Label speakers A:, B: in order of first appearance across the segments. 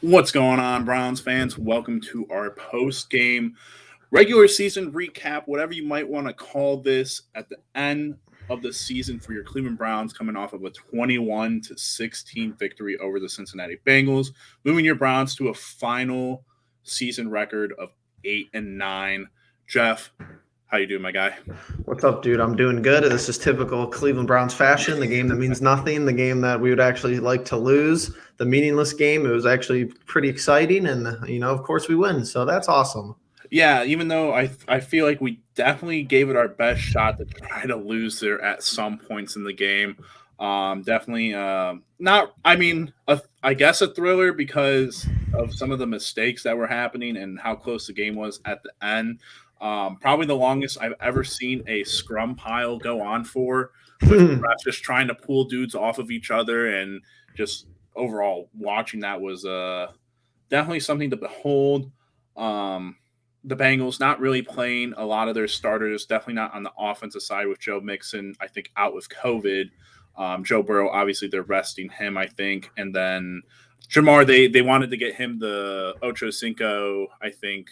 A: What's going on, Browns fans? Welcome to our post game regular season recap, whatever you might want to call this, at the end of the season for your Cleveland Browns, coming off of a 21-16 victory over the Cincinnati Bengals, moving your Browns to a final season record of 8-9. Jeff, how you doing, my guy?
B: What's up, dude? I'm doing good. This is typical Cleveland Browns fashion. The game that means nothing, the game that we would actually like to lose, the meaningless game. It was actually pretty exciting, and of course, we win. So that's awesome.
A: Yeah, even though I feel like we definitely gave it our best shot to try to lose there at some points in the game. Definitely not. I mean, I guess a thriller because of some of the mistakes that were happening and how close the game was at the end. Probably the longest I've ever seen a scrum pile go on for, with refs just trying to pull dudes off of each other, and just overall watching that was definitely something to behold. Um, the Bengals not really playing a lot of their starters, definitely not on the offensive side with Joe Mixon, I think, out with COVID. Joe Burrow, obviously, they're resting him, I think. And then Jamar, they wanted to get him the Ocho Cinco, I think,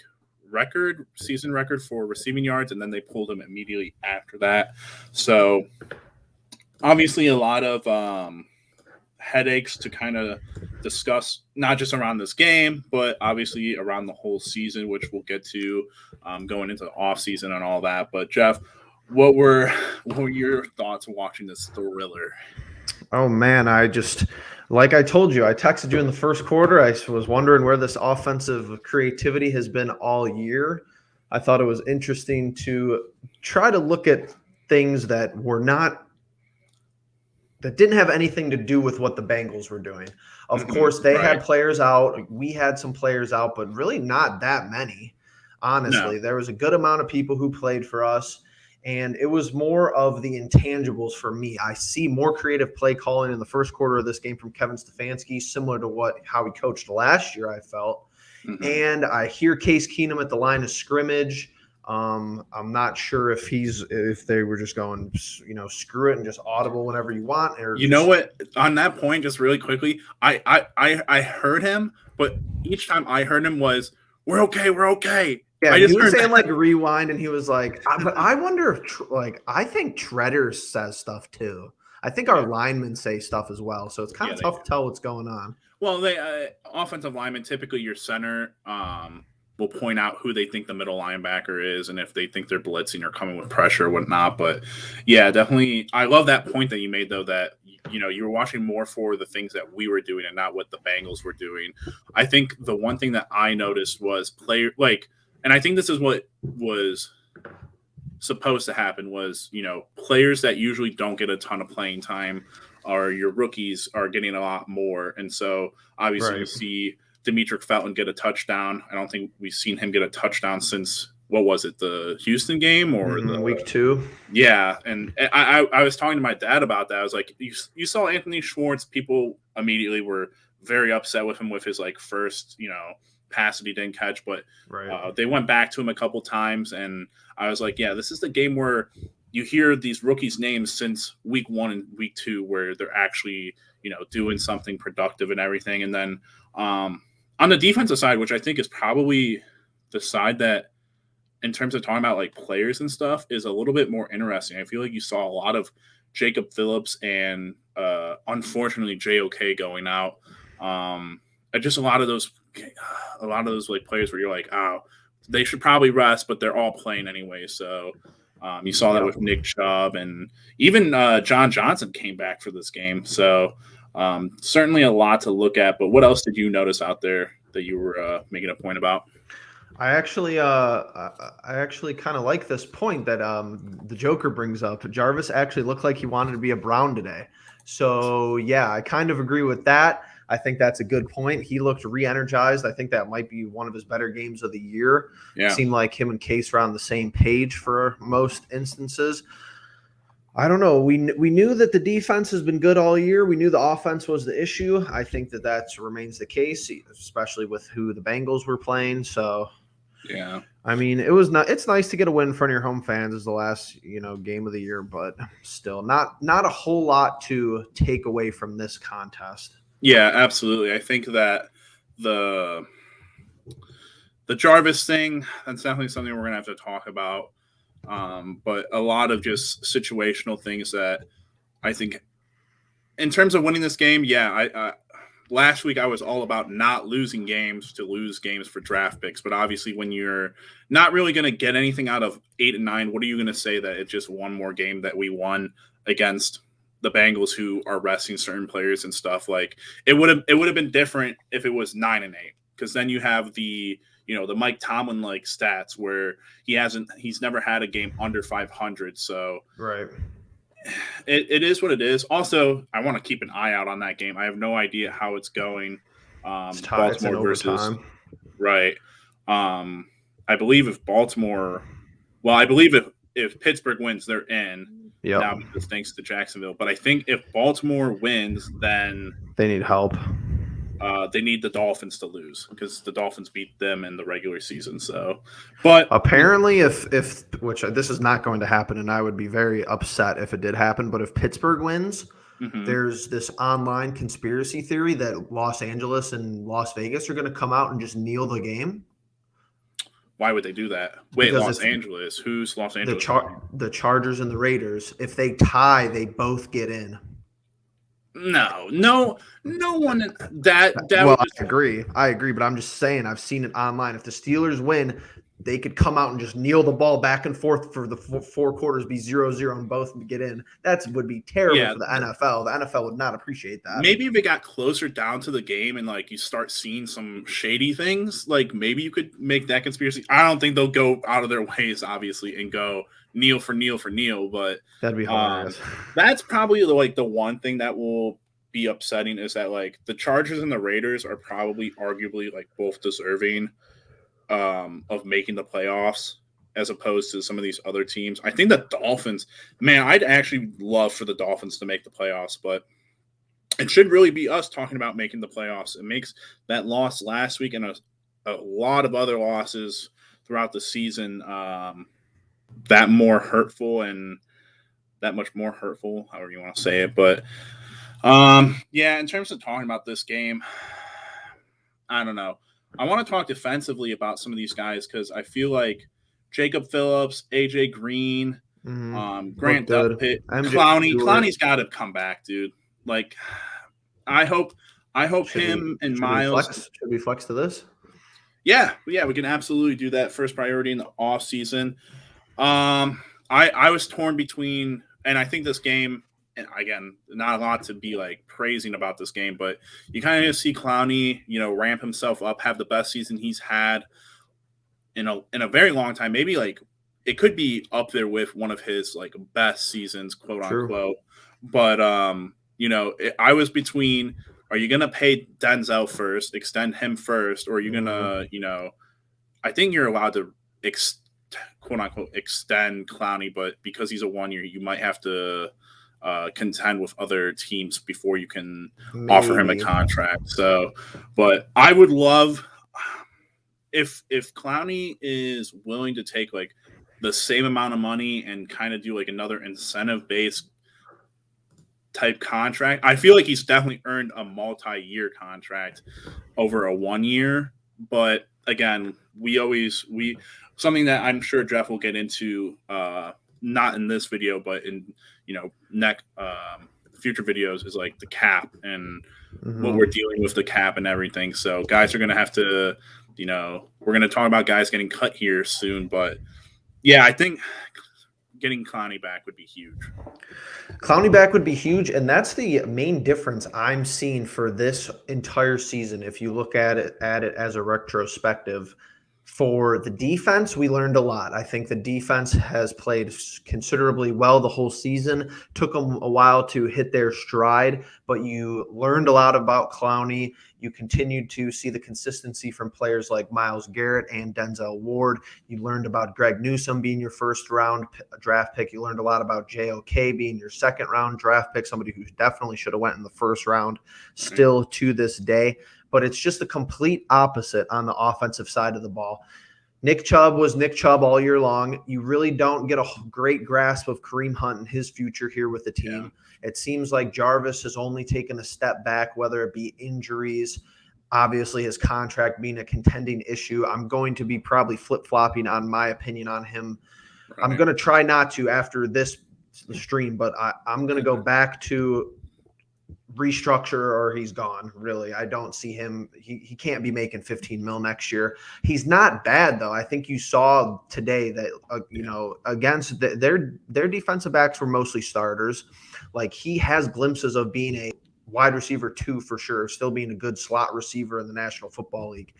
A: season record for receiving yards, and then they pulled him immediately after that. So obviously a lot of headaches to kind of discuss, not just around this game, but obviously around the whole season, which we'll get to going into the off season and all that. But Jeff, what were what were your thoughts watching this thriller?
B: Oh man, like I told you, I texted you in the first quarter. I was wondering where this offensive creativity has been all year. I thought it was interesting to try to look at things that didn't have anything to do with what the Bengals were doing. Of course, they
A: Right.
B: had players out. We had some players out, but really not that many.
A: No.
B: Honestly, there was a good amount of people who played for us, and it was more of the intangibles for me. I see more creative play calling in the first quarter of this game from Kevin Stefanski, similar to how he coached last year, I felt.
A: Hmm.
B: And I hear Case Keenum at the line of scrimmage. I'm not sure if they were just going, screw it and just audible whenever you want, or
A: You know
B: just
A: what? On that point, just really quickly, I heard him, but each time I heard him was, "We're okay, we're okay."
B: yeah,
A: I
B: he
A: just
B: was
A: heard
B: saying
A: that.
B: like rewind, and he was like, but I wonder if I think Treader says stuff too. I think our
A: Yeah,
B: linemen say stuff as well, so it's kind
A: yeah,
B: of
A: they
B: tough
A: do.
B: to tell what's going on.
A: Well, they offensive lineman, typically your center will point out who they think the middle linebacker is, and if they think they're blitzing or coming with pressure or whatnot. But yeah, definitely, I love that point that you made, though, that you were watching more for the things that we were doing and not what the Bengals were doing. I think the one thing that I noticed was player like, and I think this is what was supposed to happen was, players that usually don't get a ton of playing time, or your rookies, are getting a lot more. And so obviously you
B: Right.
A: see Demetric Felton get a touchdown. I don't think we've seen him get a touchdown since, what was it, the Houston game or the
B: Week two.
A: yeah. And I was talking to my dad about that. I was like, you saw Anthony Schwartz, people immediately were very upset with him with his like first, pass that he didn't catch, but
B: Right.
A: they went back to him a couple times, and I was like, yeah, this is the game where you hear these rookies' names since week 1 and week 2, where they're actually, doing something productive and everything. And then on the defensive side, which I think is probably the side that, in terms of talking about like players and stuff, is a little bit more interesting. I feel like you saw a lot of Jacob Phillips and unfortunately JOK going out. Just a lot of those like players where you're like, oh, they should probably rest, but they're all playing anyway. So you saw that
B: Yep.
A: with Nick Chubb, and even John Johnson came back for this game. So certainly a lot to look at. But what else did you notice out there that you were making a point about?
B: I actually kind of like this point that the Joker brings up. Jarvis actually looked like he wanted to be a Brown today. So yeah, I kind of agree with that. I think that's a good point. He looked re-energized. I think that might be one of his better games of the year.
A: Yeah.
B: Seemed like him and Case were on the same page for most instances. I don't know. We knew that the defense has been good all year. We knew the offense was the issue. I think that remains the case, especially with who the Bengals were playing. So
A: Yeah.
B: I mean, it was not. It's nice to get a win in front of your home fans as the last game of the year, but still not a whole lot to take away from this contest.
A: Yeah, absolutely. I think that the Jarvis thing, that's definitely something we're gonna have to talk about. But a lot of just situational things that I think, in terms of winning this game, yeah, I last week I was all about not losing games to lose games for draft picks. But obviously, when you're not really going to get anything out of 8 and 9, what are you going to say that it's just one more game that we won against the Bengals, who are resting certain players and stuff? Like, it would have been different if it was 9 and 8, because then you have the Mike Tomlin like stats where he's never had a game under 500. So
B: right.
A: It is what it is. Also, I want to keep an eye out on that game. I have no idea how it's going.
B: Baltimore versus
A: right. I believe if Baltimore, I believe if Pittsburgh wins, they're in.
B: Yeah.
A: Now, because thanks to Jacksonville. But I think if Baltimore wins, then
B: they need help.
A: They need the Dolphins to lose, because the Dolphins beat them in the regular season. So, but
B: apparently, if which this is not going to happen, and I would be very upset if it did happen, but if Pittsburgh wins, there's this online conspiracy theory that Los Angeles and Las Vegas are going to come out and just kneel the game.
A: Why would they do that? Wait, because Los Angeles? Who's Los Angeles?
B: The Chargers and the Raiders. If they tie, they both get in.
A: No one that
B: well, I agree, but I'm just saying, I've seen it online. If the Steelers win, they could come out and just kneel the ball back and forth for the four quarters, be 0-0 and both get in. That would be terrible for the NFL. The NFL would not appreciate that.
A: Maybe if it got closer down to the game and like you start seeing some shady things, like maybe you could make that conspiracy. I don't think they'll go out of their ways, obviously, and go kneel for kneel, but
B: that'd be hilarious.
A: That's probably the one thing that will be upsetting, is that like the Chargers and the Raiders are probably arguably like both deserving of making the playoffs, as opposed to some of these other teams. I think the Dolphins, man, I'd actually love for the Dolphins to make the playoffs, but it should really be us talking about making the playoffs. It makes that loss last week and a lot of other losses throughout the season that more hurtful, and that much more hurtful, however you want to say it. But in terms of talking about this game, I don't know. I want to talk defensively about some of these guys, because I feel like Jacob Phillips, AJ Green, Grant Delpit, Clowney's got to come back, dude. Like, I hope him and Miles
B: should we flex to this.
A: Yeah, we can absolutely do that. First priority in the off season. I was torn between, and I think this game, and again, not a lot to be like praising about this game, but you kind of see Clowney, ramp himself up, have the best season he's had in a very long time. Maybe like it could be up there with one of his like best seasons, quote unquote. But I was between, are you gonna pay Denzel first, extend him first, or are you gonna, I think you're allowed to quote unquote extend Clowney, but because he's a 1 year, you might have to contend with other teams before you can offer him a contract. So, but I would love if Clowney is willing to take like the same amount of money and kind of do like another incentive based type contract. I feel like he's definitely earned a multi-year contract over a 1 year, but again, something that I'm sure Jeff will get into, not in this video, but in future videos, is like the cap and what we're dealing with the cap and everything. So guys are going to have to, we're going to talk about guys getting cut here soon, but yeah, I think getting Clowney back would be huge.
B: Clowney back would be huge, and that's the main difference I'm seeing for this entire season. If you look at it as a retrospective, for the defense, we learned a lot. I think the defense has played considerably well the whole season. Took them a while to hit their stride, but you learned a lot about Clowney. You continued to see the consistency from players like Myles Garrett and Denzel Ward. You learned about Greg Newsome being your first-round draft pick. You learned a lot about JOK being your second-round draft pick, somebody who definitely should have went in the first round still to this day. But it's just the complete opposite on the offensive side of the ball. Nick Chubb was Nick Chubb all year long. You really don't get a great grasp of Kareem Hunt and his future here with the team. Yeah. It seems like Jarvis has only taken a step back, whether it be injuries. Obviously, his contract being a contending issue, I'm going to be probably flip-flopping on my opinion on him.
A: Right.
B: I'm going to try not to after this stream, but I'm going to go back to restructure or he's gone. Really, I don't see him. He can't be making 15 mil next year. He's not bad though. I think you saw today that against their defensive backs were mostly starters. Like he has glimpses of being a wide receiver 2 for sure, still being a good slot receiver in the National Football League.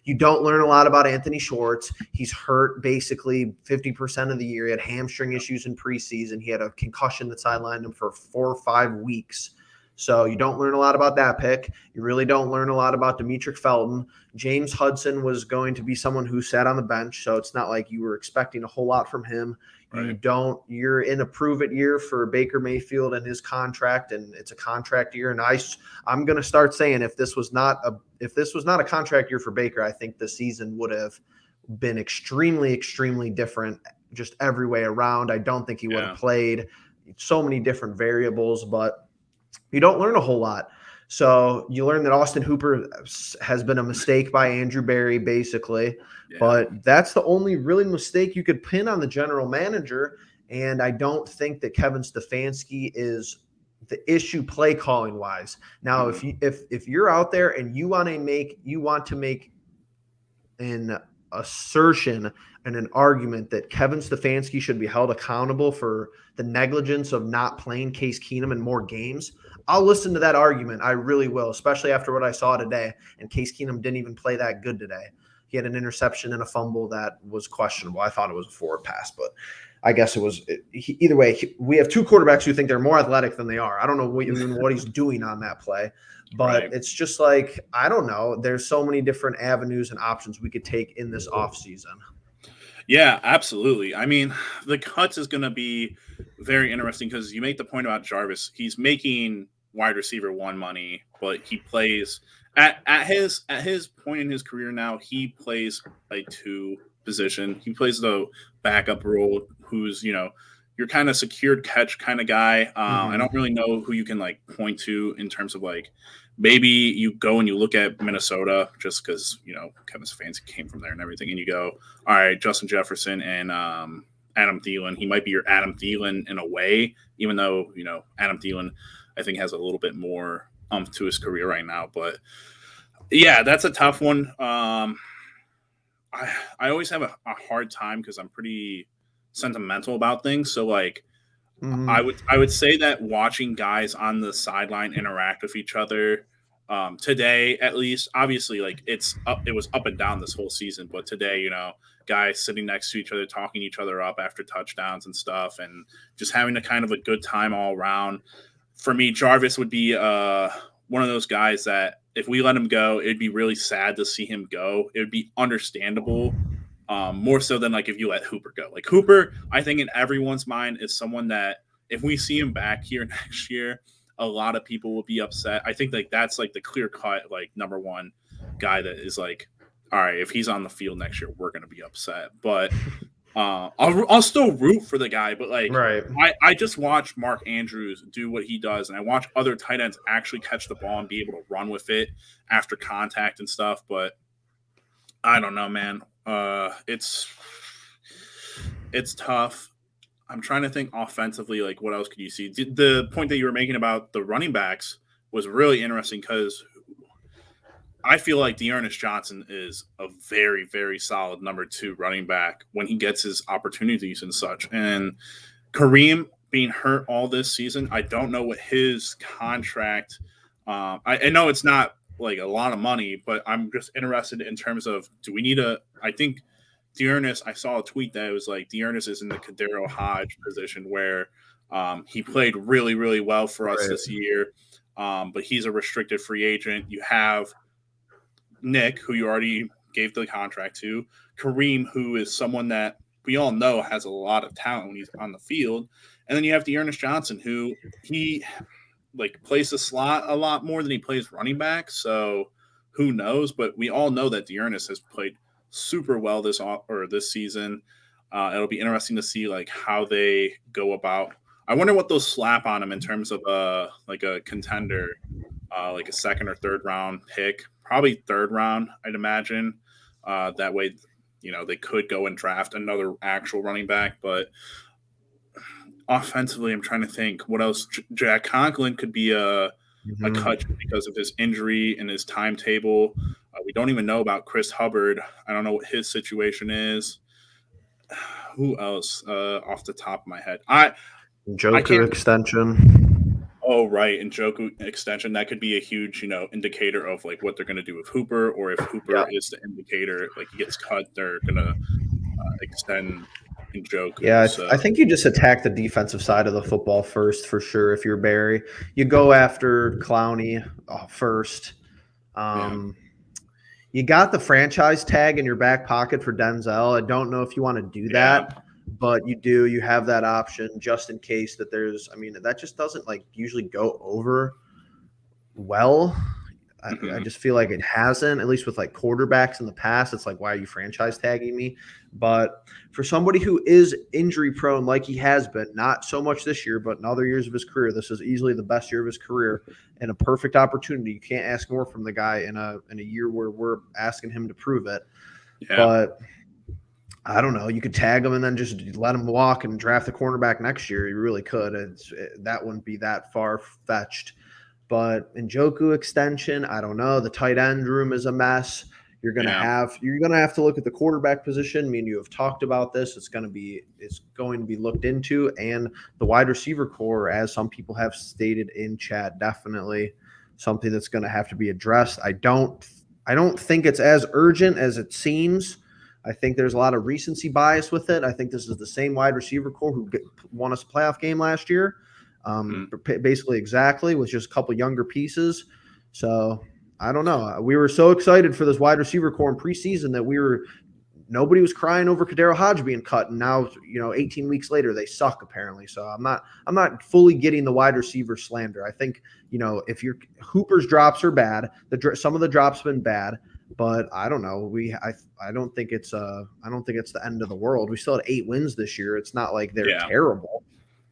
B: You don't learn a lot about Anthony Schwartz. He's hurt basically 50% of the year. He had hamstring issues in preseason. He had a concussion that sidelined him for 4 or 5 weeks. So you don't learn a lot about that pick. You really don't learn a lot about Demetric Felton. James Hudson was going to be someone who sat on the bench, so it's not like you were expecting a whole lot from him. Right. You're in a prove-it year for Baker Mayfield and his contract, and it's a contract year. And I'm going to start saying if this was not a contract year for Baker, I think the season would have been extremely, extremely different just every way around. I don't think he would have played. So many different variables, but you don't learn a whole lot. So you learn that Austin Hooper has been a mistake by Andrew Berry, basically. Yeah. But that's the only really mistake you could pin on the general manager. And I don't think that Kevin Stefanski is the issue play calling wise. Now, if you're out there and you want to make an assertion and an argument that Kevin Stefanski should be held accountable for the negligence of not playing Case Keenum in more games, I'll listen to that argument. I really will, especially after what I saw today. And Case Keenum didn't even play that good today. He had an interception and a fumble that was questionable. I thought it was a forward pass, but I guess it was either way. We have 2 quarterbacks who think they're more athletic than they are. I don't know what he's doing on that play, but It's just like, I don't know. There's so many different avenues and options we could take in this offseason.
A: Yeah, absolutely. I mean, the cuts is going to be very interesting because you make the point about Jarvis. He's making wide receiver 1 money, but he plays at his point in his career now. He plays a 2 position. He plays the backup role, who's your kind of secured catch kind of guy. I don't really know who you can like point to in terms of like maybe you go and you look at Minnesota just because Kevin Stefanski came from there and everything, and you go, all right, Justin Jefferson and Adam Thielen. He might be your Adam Thielen in a way, even though Adam Thielen I think has a little bit more to his career right now. But yeah, that's a tough one. I always have a hard time because I'm pretty sentimental about things. So like I would say that watching guys on the sideline interact with each other today, at least, obviously like it was up and down this whole season, but today, guys sitting next to each other, talking each other up after touchdowns and stuff, and just having a kind of a good time all around. For me, Jarvis would be one of those guys that if we let him go, it'd be really sad to see him go. It would be understandable, more so than like if you let Hooper go. Like Hooper, I think in everyone's mind is someone that if we see him back here next year, a lot of people will be upset. I think like that's like the clear cut, like number 1 guy that is like, all right, if he's on the field next year, we're going to be upset. But I'll still root for the guy, but like I just watch Mark Andrews do what he does, and I watch other tight ends actually catch the ball and be able to run with it after contact and stuff. But I don't know, man. It's tough. I'm trying to think offensively, like what else could you see? The point that you were making about the running backs was really interesting because I feel like D'Ernest Johnson is a very, very solid number 2 running back when he gets his opportunities and such. And Kareem being hurt all this season, I don't know what his contract. I know it's not like a lot of money, but I'm just interested in terms of do we need I think D'Ernest, I saw a tweet that it was like D'Ernest is in the Kadero Hodge position where he played really, really well for us this year, but he's a restricted free agent. You have Nick, who you already gave the contract to, Kareem, who is someone that we all know has a lot of talent when he's on the field, and then you have D'Ernest Johnson, who he like plays the slot a lot more than he plays running back. So who knows? But we all know that D'Ernest has played super well this season. It'll be interesting to see like how they go about. I wonder what they'll slap on him in terms of like a contender, like a 2nd or 3rd round pick. probably third round, I'd imagine. That way, they could go and draft another actual running back. But offensively, I'm trying to think what else. Jack Conklin could be a cut
B: Mhm.
A: because of his injury and his timetable. We don't even know about Chris Hubbard. I don't know what his situation is. Who else off the top of my head? I
B: Joku
A: can't.
B: extension.
A: Oh, right, and Joku extension, that could be a huge, indicator of like what they're going to do with Hooper, or if
B: Yeah.
A: Hooper is the indicator, like he gets cut, they're going to extend
B: Yeah,
A: Njoku. So
B: I think you just attack the defensive side of the football first for sure. If you're Barry, you go after Clowney first.
A: yeah,
B: Um, you got the franchise tag in your back pocket for Denzel. I don't know if you want to do
A: yeah,
B: that, but you do. You have that option just in case that there's. I mean, that just doesn't like usually go over well. I
A: hmm
B: just feel like it hasn't, at least with like quarterbacks in the past. It's like, why are you franchise tagging me? But for somebody who is injury prone, like he has been, not so much this year, but in other years of his career, this is easily the best year of his career and a perfect opportunity. You can't ask more from the guy in a year where we're asking him to prove it.
A: yeah,
B: But I don't know. You could tag him and then just let him walk and draft the cornerback next year. You really could. That wouldn't be that far fetched. But Njoku extension, I don't know. The tight end room is a mess. You're gonna
A: yeah,
B: have to look at the quarterback position. I mean, you have talked about this. It's going to be looked into, and the wide receiver core, as some people have stated in chat, definitely something that's going to have to be addressed. I don't think it's as urgent as it seems. I think there's a lot of recency bias with it. I think this is the same wide receiver core who won us a playoff game last year,
A: mhm.
B: basically exactly, with just a couple younger pieces. So I don't know. We were so excited for this wide receiver core in preseason that nobody was crying over Kadero Hodge being cut, and now 18 weeks later they suck apparently. So I'm not fully getting the wide receiver slander. I think if your Hooper's drops are bad, some of the drops have been bad, but I don't know. I don't think it's the end of the world. We still had 8 wins this year. It's not like they're
A: Yeah.
B: terrible.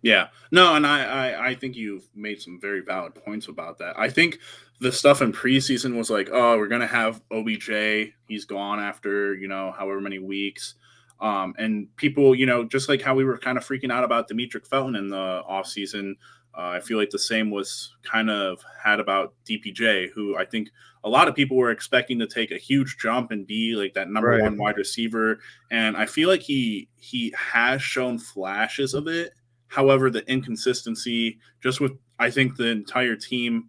A: Yeah. No, and I think you've made some very valid points about that. I think the stuff in preseason was like, oh, we're gonna have OBJ. He's gone after, however many weeks. And people, just like how we were kind of freaking out about Demetric Felton in the offseason, I feel like the same was kind of had about DPJ, who I think a lot of people were expecting to take a huge jump and be like that number
B: Right.
A: one wide receiver. And I feel like he has shown flashes of it. However, the inconsistency just with, I think, the entire team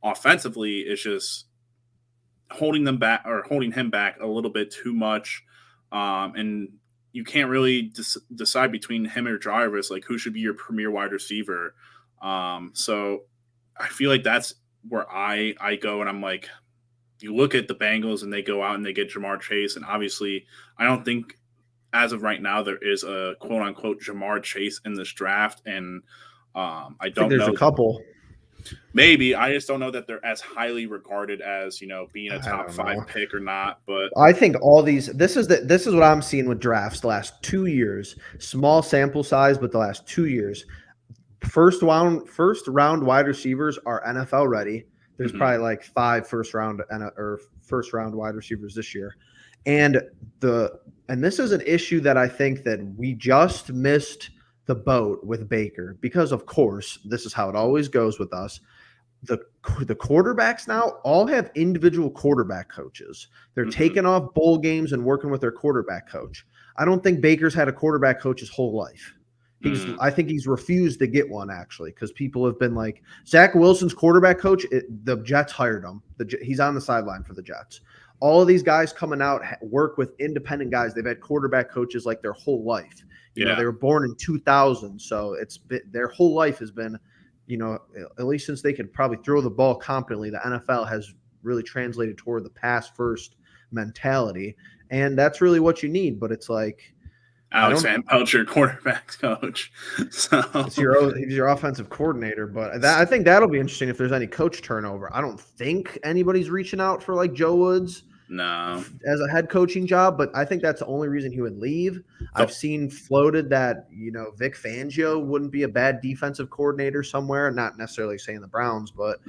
A: offensively is just holding them back, or holding him back a little bit too much. And you can't really decide between him or Jarvis, like who should be your premier wide receiver. So I feel like that's where I go, and I'm like, you look at the Bengals and they go out and they get Jamar Chase, and obviously I don't think as of right now there is a quote unquote Jamar Chase in this draft, and I
B: I think
A: don't
B: there's
A: know.
B: a couple.
A: Maybe I just don't know that they're as highly regarded as being a
B: I
A: top
B: don't
A: 5
B: know.
A: pick or not. But
B: I think all these this is what I'm seeing with drafts the last 2 years. Small sample size, but the last 2 years. First round wide receivers are NFL ready. There's
A: mhm,
B: probably like 5 first round wide receivers this year. And this is an issue that I think that we just missed the boat with Baker, because of course this is how it always goes with us. The quarterbacks now all have individual quarterback coaches. They're
A: mhm,
B: taking off bowl games and working with their quarterback coach. I don't think Baker's had a quarterback coach his whole life.
A: mm,
B: I think he's refused to get one, actually, because people have been like, Zach Wilson's quarterback coach. The Jets hired him. He's on the sideline for the Jets. All of these guys coming out work with independent guys. They've had quarterback coaches like their whole life.
A: yeah,
B: They were born in 2000, so their whole life has been, at least since they could probably throw the ball competently. The NFL has really translated toward the pass first mentality, and that's really what you need. But it's like, I
A: Alex
B: don't.
A: Van Pelt, your quarterback coach. So
B: He's your offensive coordinator, but I think that'll be interesting if there's any coach turnover. I don't think anybody's reaching out for like Joe Woods.
A: No.
B: as a head coaching job, but I think that's the only reason he would leave. I've seen floated that, Vic Fangio wouldn't be a bad defensive coordinator somewhere, not necessarily saying the Browns, but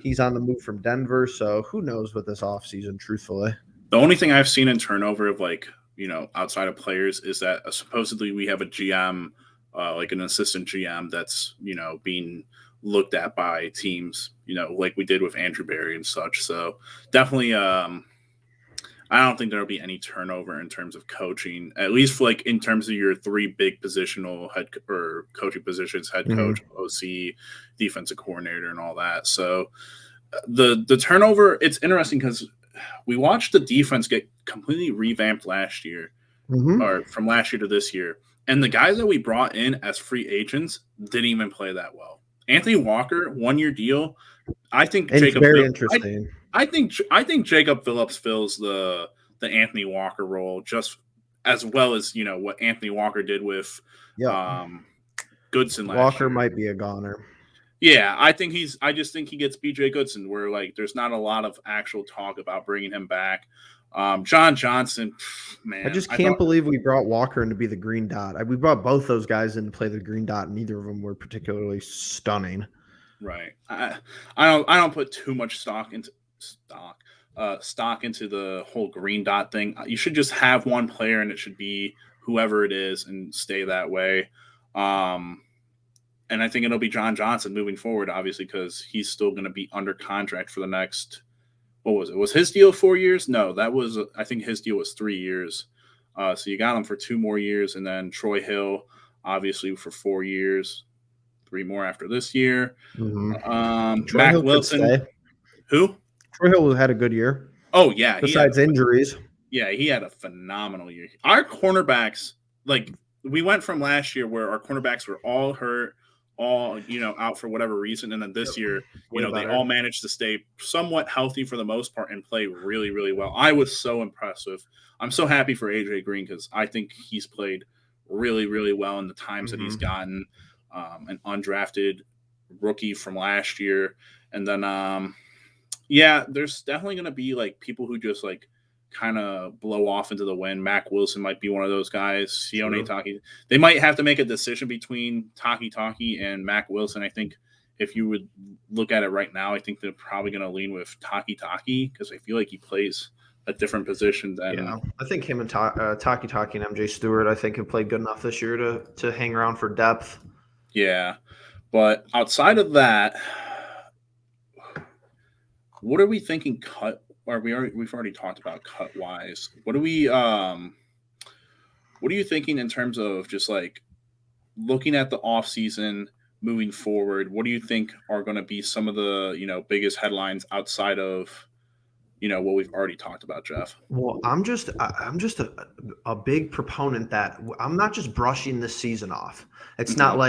B: he's on the move from Denver. So who knows with this offseason, truthfully.
A: The only thing I've seen in turnover of outside of players is that supposedly we have a GM, like an assistant GM that's, being looked at by teams, like we did with Andrew Berry and such. So definitely, I don't think there'll be any turnover in terms of coaching, at least in terms of your three big positional coaching positions, head coach, OC, defensive coordinator, and all that. So the turnover, it's interesting because we watched the defense get completely revamped last year, or from last year to this year. And the guys that we brought in as free agents didn't even play that well. Anthony Walker, 1-year deal. I think
B: it's very interesting.
A: I think Jacob Phillips fills the Anthony Walker role just as well as what Anthony Walker did with Goodson last
B: Walker
A: year.
B: Might be a goner.
A: Yeah, I just think he gets BJ Goodson, where there's not a lot of actual talk about bringing him back. John Johnson, man,
B: I just can't believe we brought Walker in to be the green dot. We brought both those guys in to play the green dot, and neither of them were particularly stunning.
A: Right. I don't put too much stock into the whole green dot thing. You should just have one player, and it should be whoever it is, and stay that way. And I think it'll be John Johnson moving forward, obviously, because he's still going to be under contract for the next. What was it? Was his deal 4 years? No, I think his deal was 3 years. So you got him for 2 more years, and then Troy Hill, obviously, for 4 years, 3 more after this year. Mac Wilson. Who?
B: Troy Hill had a good year.
A: Oh, yeah.
B: Besides injuries.
A: Yeah, he had a phenomenal year. Our cornerbacks, we went from last year where our cornerbacks were all hurt, all out for whatever reason, and then this year they all managed to stay somewhat healthy for the most part and play really, really well. I was so impressed with. I'm so happy for AJ Green because I think he's played really, really well in the times that he's gotten. An undrafted rookie from last year, and then there's definitely going to be people who just kind of blow off into the wind. Mac Wilson might be one of those guys. Sione Taki. They might have to make a decision between Taki and Mac Wilson. I think if you would look at it right now, I think they're probably going to lean with Taki because I feel like he plays a different position than.
B: Yeah, I think him and Taki and MJ Stewart, I think, have played good enough this year to hang around for depth.
A: Yeah, but outside of that, what are we thinking cut? Or we've already talked about cut wise. What are you thinking in terms of just looking at the off season moving forward? What do you think are going to be some of the biggest headlines outside of what we've already talked about, Jeff?
B: Well, I'm just a big proponent that I'm not just brushing this season off. It's not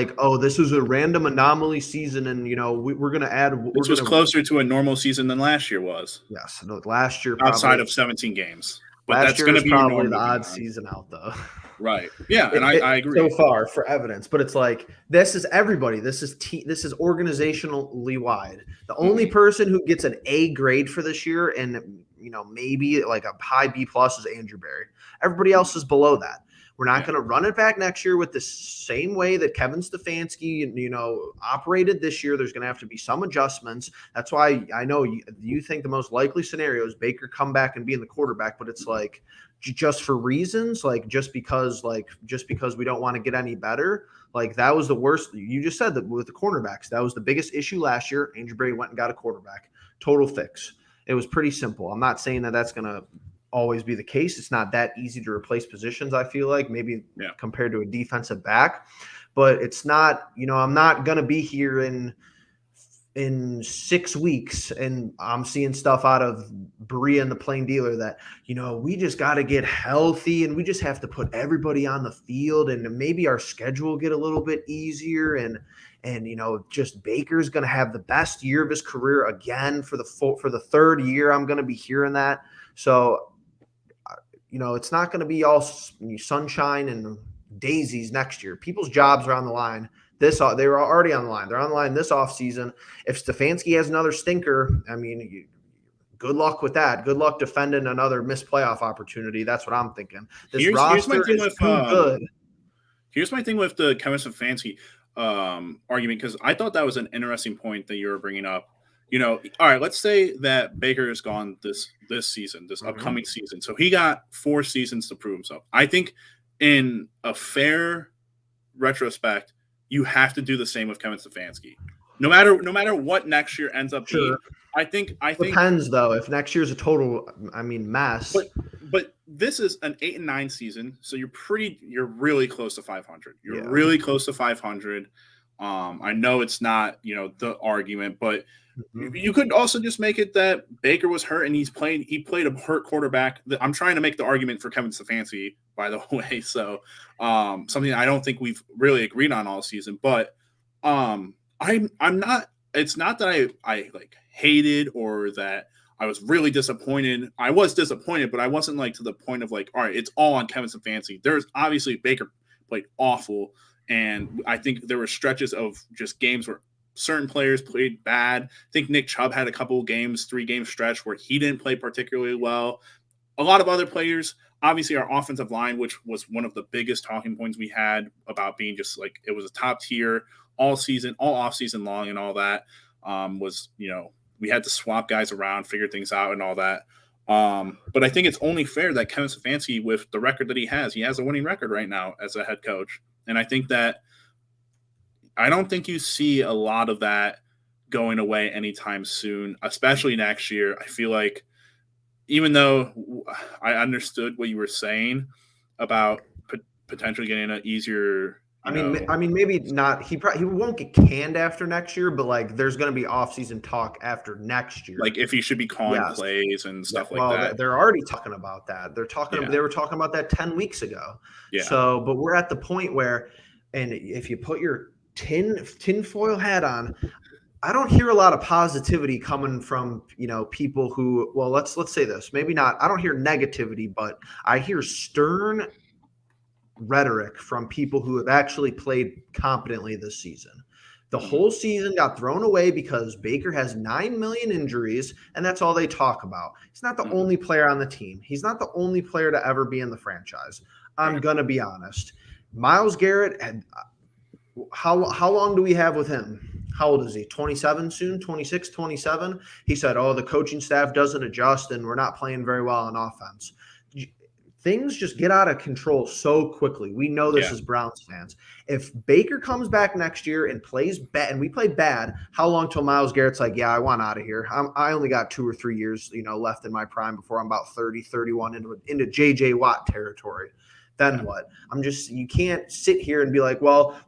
B: this is a random anomaly season, and we're going to add.
A: This was closer to a normal season than last year was.
B: Yes, last year
A: outside of 17 games.
B: But last year was probably the odd season out, though.
A: Right. Yeah, and I agree.
B: So far for evidence, but it's this is everybody. This is organizationally wide. The only person who gets an A grade for this year, and maybe a high B+ is Andrew Berry. Everybody else is below that. We're not going to run it back next year with the same way that Kevin Stefanski, operated this year. There's going to have to be some adjustments. That's why I know you think the most likely scenario is Baker come back and being the quarterback, but it's just for reasons, just because we don't want to get any better. That was the worst. You just said that with the cornerbacks, that was the biggest issue last year. Andrew Berry went and got a quarterback. Total fix. It was pretty simple. I'm not saying that that's going to always be the case. It's not that easy to replace positions, I feel like, maybe compared to a defensive back. But it's not, I'm not going to be here in 6 weeks and I'm seeing stuff out of Berea and the Plain Dealer that, we just got to get healthy and we just have to put everybody on the field and maybe our schedule will get a little bit easier and just Baker's going to have the best year of his career again for the third year. I'm going to be hearing that. So, it's not going to be all sunshine and daisies next year. People's jobs are on the line. They were already on the line. They're on the line this offseason. If Stefanski has another stinker, good luck with that. Good luck defending another missed playoff opportunity. That's what I'm thinking. This
A: Here's my
B: roster
A: thing
B: is
A: with
B: too good.
A: Here's my thing with the Kevin Stefanski argument, because I thought that was an interesting point that you were bringing up. All right, let's say that Baker is gone this season, this upcoming season. So he got 4 seasons to prove himself. I think in a fair retrospect, you have to do the same with Kevin Stefanski. No matter what next year ends up being. I think
B: depends though. If next year's a total, mess.
A: But this is an 8-9 season, so you're really close to 500. You're really close to 500. I know it's not the argument, but you could also just make it that Baker was hurt and he played a hurt quarterback. I'm trying to make the argument for Kevin Stefanski, by the way. So something I don't think we've really agreed on all season, but I'm not. It's not that I like hated or that I was really disappointed. I was disappointed, but I wasn't like to the point of like, all right, it's all on Kevin Stefanski. There's obviously Baker played awful, and I think there were stretches of just games where certain players played bad. I think Nick Chubb had a couple of games, 3-game stretch where he didn't play particularly well. A lot of other players, obviously our offensive line, which was one of the biggest talking points we had about being just like it was a top tier all season, all off season long, and all that was we had to swap guys around, figure things out, and all that. But I think it's only fair that Kevin Stefanski, with the record that he has a winning record right now as a head coach, and I think that I don't think you see a lot of that going away anytime soon, especially next year. I feel like even though I understood what you were saying about potentially getting an easier.
B: Maybe not. He won't get canned after next year, but like there's going to be off-season talk after next year.
A: Like if he should be calling plays and stuff like that.
B: They're already talking about that. They were talking about that 10 weeks ago. Yeah. So, but we're at the point where, and if you put your tinfoil hat on, I don't hear a lot of positivity coming from people who. Well, let's say this. Maybe not. I don't hear negativity, but I hear stern rhetoric from people who have actually played competently this season. The whole season got thrown away because Baker has 9 million injuries, and that's all they talk about. He's not the only player on the team. He's not the only player to ever be in the franchise. I'm going to be honest. Myles Garrett, how long do we have with him? How old is he? 27 soon? 26, 27? He said, the coaching staff doesn't adjust, and we're not playing very well on offense. Things just get out of control so quickly. We know this as Browns fans. If Baker comes back next year and plays bad, and we play bad, how long till Myles Garrett's like, I want out of here. I only got 2 or 3 years, left in my prime before I'm about 30, 31 into J.J. Watt territory. Then what? You can't sit here and be like,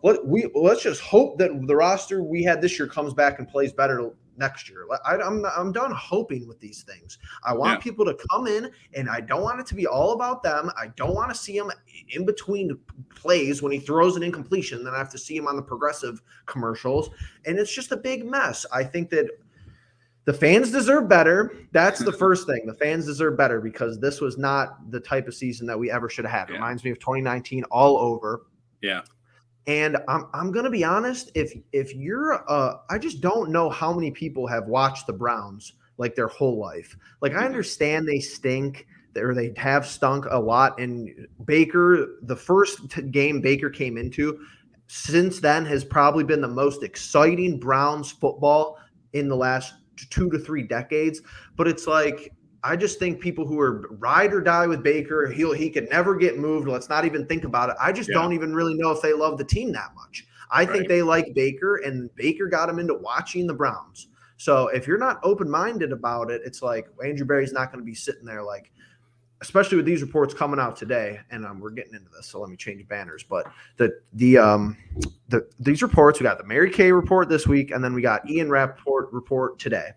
B: let's just hope that the roster we had this year comes back and plays better next year. I'm done hoping with these things. I want people to come in, and I don't want it to be all about them. I don't want to see him in between plays when he throws an incompletion. Then I have to see him on the Progressive commercials, and it's just a big mess. I think that the fans deserve better. That's the first thing. The fans deserve better because this was not the type of season that we ever should have had. It reminds me of 2019 all over. Yeah. And I'm going to be honest, if you're I just don't know how many people have watched the Browns like their whole life. Like I understand they stink or they have stunk a lot. And Baker, the first game Baker came into since then has probably been the most exciting Browns football in the last 2 to 3 decades. But it's like, I just think people who are ride or die with Baker, he could never get moved. Let's not even think about it. I just don't even really know if they love the team that much. I think they like Baker, and Baker got him into watching the Browns. So if you're not open-minded about it, it's like Andrew Berry's not going to be sitting there like, especially with these reports coming out today. And we're getting into this, so let me change banners. But these reports, we got the Mary Kay report this week, and then we got Ian Rappaport report today.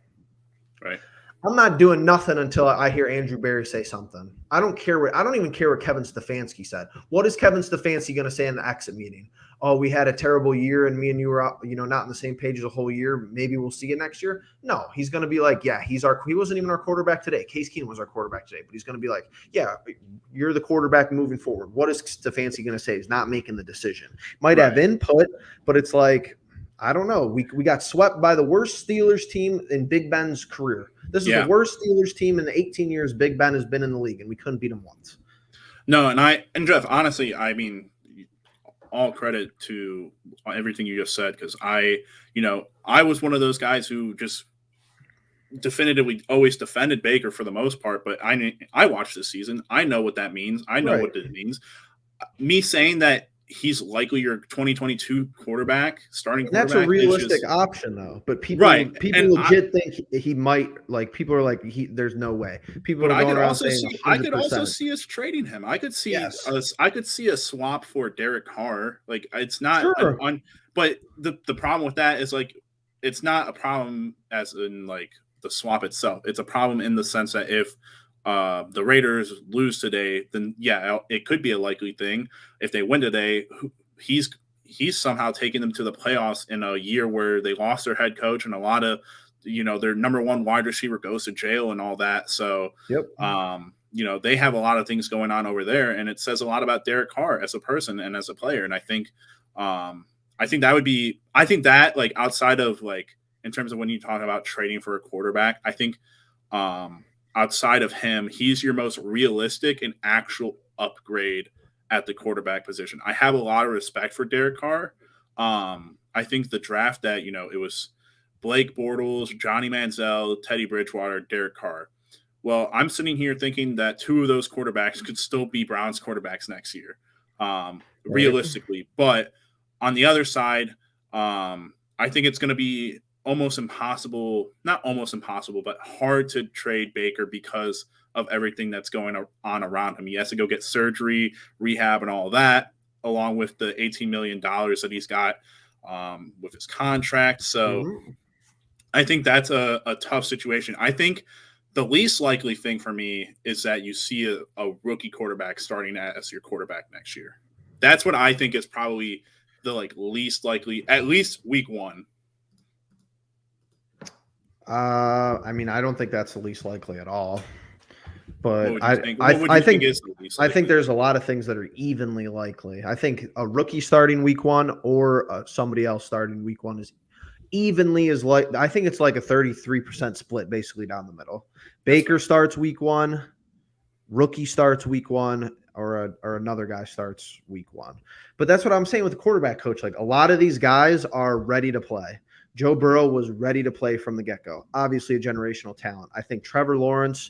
B: Right. I'm not doing nothing until I hear Andrew Berry say something. I don't even care what Kevin Stefanski said. What is Kevin Stefanski going to say in the exit meeting? Oh, we had a terrible year and me and you were, not on the same page the whole year. Maybe we'll see it next year. No, he's going to be like, he wasn't even our quarterback today. Case Keenum was our quarterback today, but he's going to be like, you're the quarterback moving forward. What is Stefanski going to say? He's not making the decision. Might have input, but it's like, I don't know. We got swept by the worst Steelers team in Big Ben's career. This is
A: Yeah.
B: the worst Steelers team in the 18 years Big Ben has been in the league, and we couldn't beat him once.
A: No, and Jeff, honestly, I mean, all credit to everything you just said, because I was one of those guys who just definitively always defended Baker for the most part, but I watched this season. I know what that means. I know what it means. Me saying that he's likely your 2022 quarterback, starting quarterback.
B: That's a realistic option, though. But people legit think he might. Like, people are like, there's no way. People are going around saying 100%.
A: I could also see us trading him. I could see a swap for Derek Carr. Like, it's not but the problem with that is, like, it's not a problem as in like the swap itself. It's a problem in the sense that if the Raiders lose today, then it could be a likely thing. If they win today, he's somehow taking them to the playoffs in a year where they lost their head coach and a lot of, their number one wide receiver goes to jail and all that. So, they have a lot of things going on over there, and it says a lot about Derek Carr as a person and as a player. And I think that like outside of like, in terms of when you talk about trading for a quarterback, I think, outside of him, he's your most realistic and actual upgrade at the quarterback position. I have a lot of respect for Derek Carr. I think the draft that, it was Blake Bortles, Johnny Manziel, Teddy Bridgewater, Derek Carr. Well, I'm sitting here thinking that two of those quarterbacks could still be Browns quarterbacks next year, realistically. But on the other side, I think it's going to be almost impossible, not almost impossible, but hard to trade Baker because of everything that's going on around him. He has to go get surgery, rehab, and all that, along with the $18 million that he's got with his contract. So I think that's a tough situation. I think the least likely thing for me is that you see a rookie quarterback starting as your quarterback next year. That's what I think is probably the least likely, at least week one.
B: I mean, I don't think that's the least likely at all. But I think there's a lot of things that are evenly likely. I think a rookie starting week one or somebody else starting week one is evenly as like. I think it's like a 33% split basically down the middle. Baker starts week one, rookie starts week one, or another guy starts week one. But that's what I'm saying with the quarterback coach. Like, a lot of these guys are ready to play. Joe Burrow was ready to play from the get-go. Obviously a generational talent. I think Trevor Lawrence,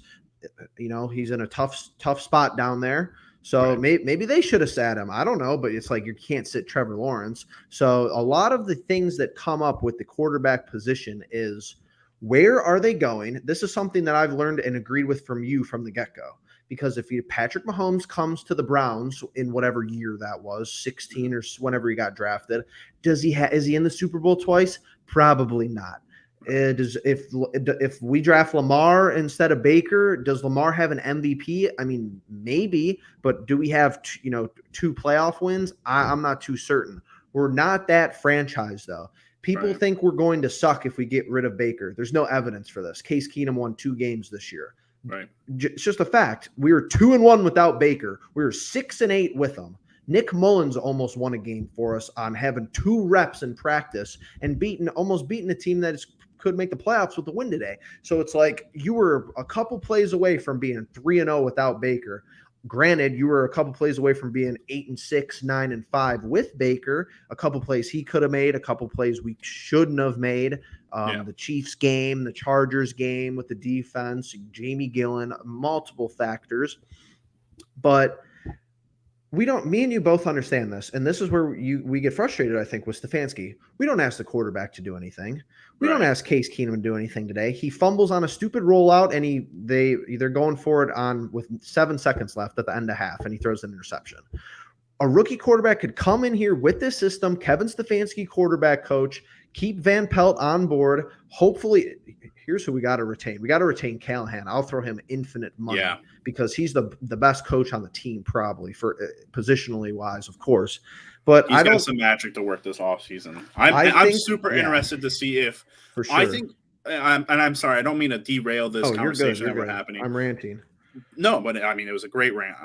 B: he's in a tough spot down there. So maybe they should have sat him. I don't know, but it's like you can't sit Trevor Lawrence. So a lot of the things that come up with the quarterback position is, where are they going? This is something that I've learned and agreed with from you from the get-go. Because if Patrick Mahomes comes to the Browns in whatever year that was, 16 or whenever he got drafted, is he in the Super Bowl twice? Probably not. If we draft Lamar instead of Baker, does Lamar have an MVP? I mean, maybe, but do we have two playoff wins? I'm not too certain. We're not that franchise though. People think we're going to suck if we get rid of Baker. There's no evidence for this. Case Keenum won 2 games this year.
A: Right.
B: It's just a fact. We were 2-1 without Baker. We were 6-8 with him. Nick Mullins almost won a game for us on having 2 reps in practice and almost beating a team that could make the playoffs with the win today. So it's like you were a couple plays away from being 3-0 without Baker. Granted, you were a couple plays away from being 8-6, 9-5 with Baker. A couple plays he could have made, a couple plays we shouldn't have made. The Chiefs game, the Chargers game with the defense, Jamie Gillen, multiple factors. But me and you both understand this, and this is where we get frustrated, I think, with Stefanski. We don't ask the quarterback to do anything. We don't ask Case Keenum to do anything today. He fumbles on a stupid rollout, and they're going for it with 7 seconds left at the end of half, and he throws an interception. A rookie quarterback could come in here with this system, Kevin Stefanski, quarterback coach, keep Van Pelt on board. Hopefully, here's who we got to retain. We got to retain Callahan. I'll throw him infinite money because he's the best coach on the team, probably for positionally wise, of course. But
A: he's got some magic to work this offseason. I'm super interested to see if
B: for sure.
A: I think, and I'm sorry, I don't mean to derail this conversation that we're happening.
B: I'm ranting.
A: No, but I mean, it was a great rant.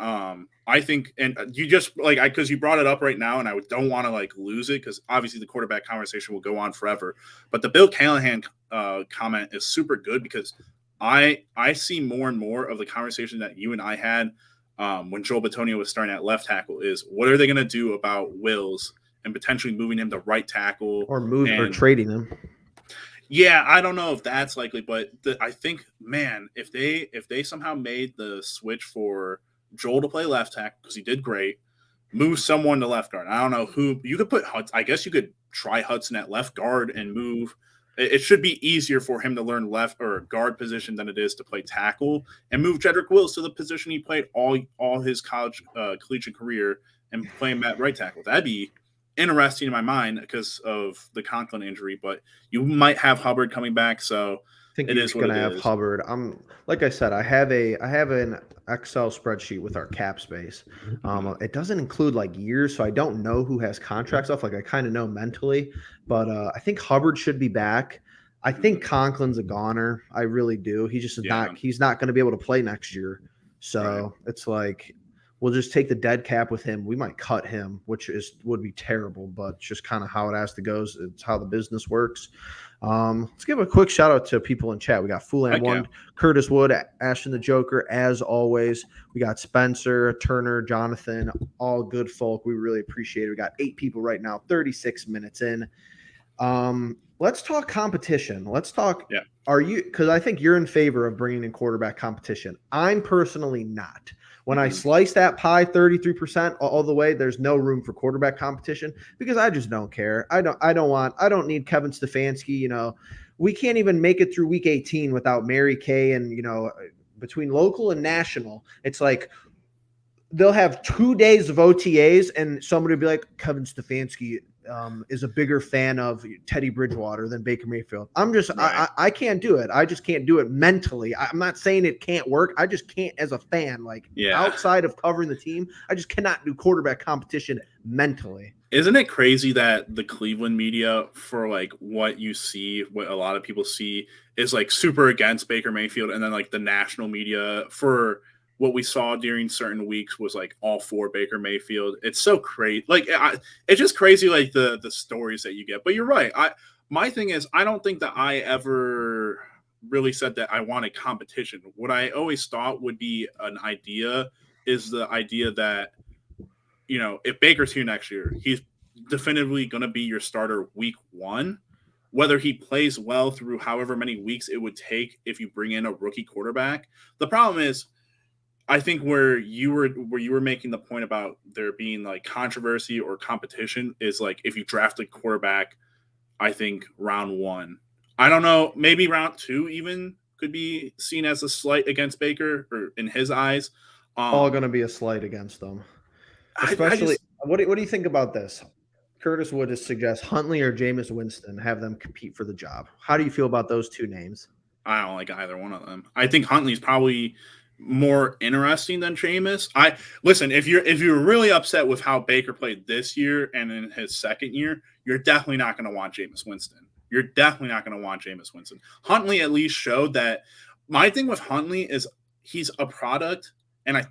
A: I think, and you just like, because you brought it up right now, and I don't want to like lose it because obviously the quarterback conversation will go on forever. But the Bill Callahan comment is super good because I see more and more of the conversation that you and I had when Joel Bitonio was starting at left tackle is what are they going to do about Wills and potentially moving him to right tackle
B: or trading him.
A: Yeah, I don't know if that's likely, but I think, man, if they somehow made the switch for Joel to play left tackle because he did great, move someone to left guard. I don't know who you could put. I guess you could try Hudson at left guard and move. It should be easier for him to learn left or guard position than it is to play tackle and move Jedrick Wills to the position he played all his college collegiate career and play him at right tackle. That'd be interesting in my mind because of the Conklin injury, but you might have Hubbard coming back, so
B: I think
A: it
B: you're
A: is
B: going
A: what
B: to
A: it
B: have
A: is.
B: Hubbard. Like I said, I have an Excel spreadsheet with our cap space. It doesn't include like years, so I don't know who has contracts off. Like I kind of know mentally, but I think Hubbard should be back. I think Conklin's a goner. I really do. He just is not. He's not going to be able to play next year. So It's like we'll just take the dead cap with him. We might cut him, which would be terrible, but it's just kind of how it has to go. It's how the business works. Let's give a quick shout out to people in chat. We got Fulan1, Curtis Wood, Ashton the Joker, as always. We got Spencer, Turner, Jonathan, all good folk. We really appreciate it. We got 8 people right now, 36 minutes in. Let's talk competition. Let's talk.
A: Yeah.
B: Because I think you're in favor of bringing in quarterback competition. I'm personally not. When I slice that pie 33% all the way, there's no room for quarterback competition because I just don't care. I don't need Kevin Stefanski. We can't even make it through week 18 without Mary Kay and, between local and national, it's like they'll have 2 days of OTAs and somebody will be like, Kevin Stefanski is a bigger fan of Teddy Bridgewater than Baker Mayfield. I can't do it. I just can't do it mentally. I'm not saying it can't work. I just can't as a fan, outside of covering the team, I just cannot do quarterback competition mentally.
A: Isn't it crazy that the Cleveland media for what you see, what a lot of people see is super against Baker Mayfield, and then the national media for what we saw during certain weeks was all for Baker Mayfield. It's so crazy. It's just crazy, the stories that you get. But you're right. My thing is, I don't think that I ever really said that I wanted competition. What I always thought would be an idea is the idea that, if Baker's here next year, he's definitively going to be your starter week 1, whether he plays well through however many weeks it would take if you bring in a rookie quarterback. The problem is, I think where you were making the point about there being controversy or competition is if you draft a quarterback, I think round 1, I don't know, maybe round 2 even could be seen as a slight against Baker or in his eyes.
B: All going to be a slight against them. Especially, what do you think about this? Curtis Wood suggests Huntley or Jameis Winston, have them compete for the job. How do you feel about those 2 names?
A: I don't like either one of them. I think Huntley's probably more interesting than Jameis. Listen, if you're really upset with how Baker played this year and in his second year, you're definitely not going to want Jameis Winston. You're definitely not going to want Jameis Winston. Huntley at least showed that. My thing with Huntley is he's a product, and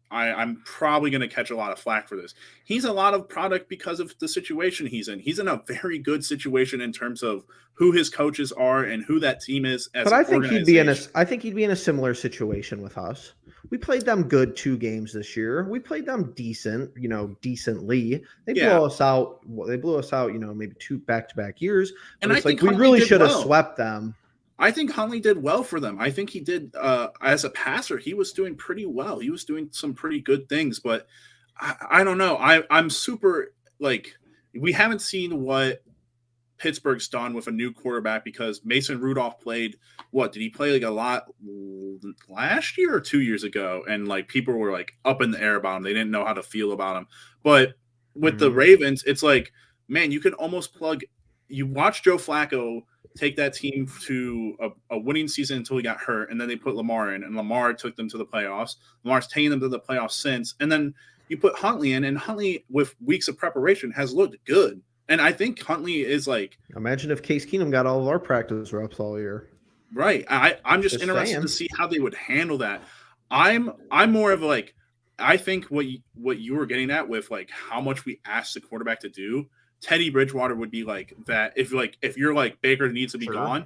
A: I'm probably going to catch a lot of flack for this. He's a lot of product because of the situation he's in. He's in a very good situation in terms of who his coaches are and who that team is. But I think he'd be
B: in a similar situation with us. We played them good 2 games this year. We played them decently. They blew us out. They blew us out. Maybe 2 back-to-back years. But and it's we really should have swept them.
A: I think Huntley did well for them. I think he did as a passer. He was doing pretty well. He was doing some pretty good things, but I don't know. I'm super we haven't seen what Pittsburgh's done with a new quarterback because Mason Rudolph played did he play a lot last year or 2 years ago? And people were up in the air about him. They didn't know how to feel about him. But with the Ravens, it's man, you can almost you watch Joe Flacco take that team to a winning season until he got hurt, and then they put Lamar in, and Lamar took them to the playoffs. Lamar's taken them to the playoffs since, and then you put Huntley in, and Huntley, with weeks of preparation, has looked good. And I think Huntley is
B: imagine if Case Keenum got all of our practice reps all year.
A: Right. I'm just interested to see how they would handle that. I'm more of like, I think what you were getting at with like how much we ask the quarterback to do. Teddy Bridgewater would be like that. If you're like Baker needs to be
B: Sure.
A: gone,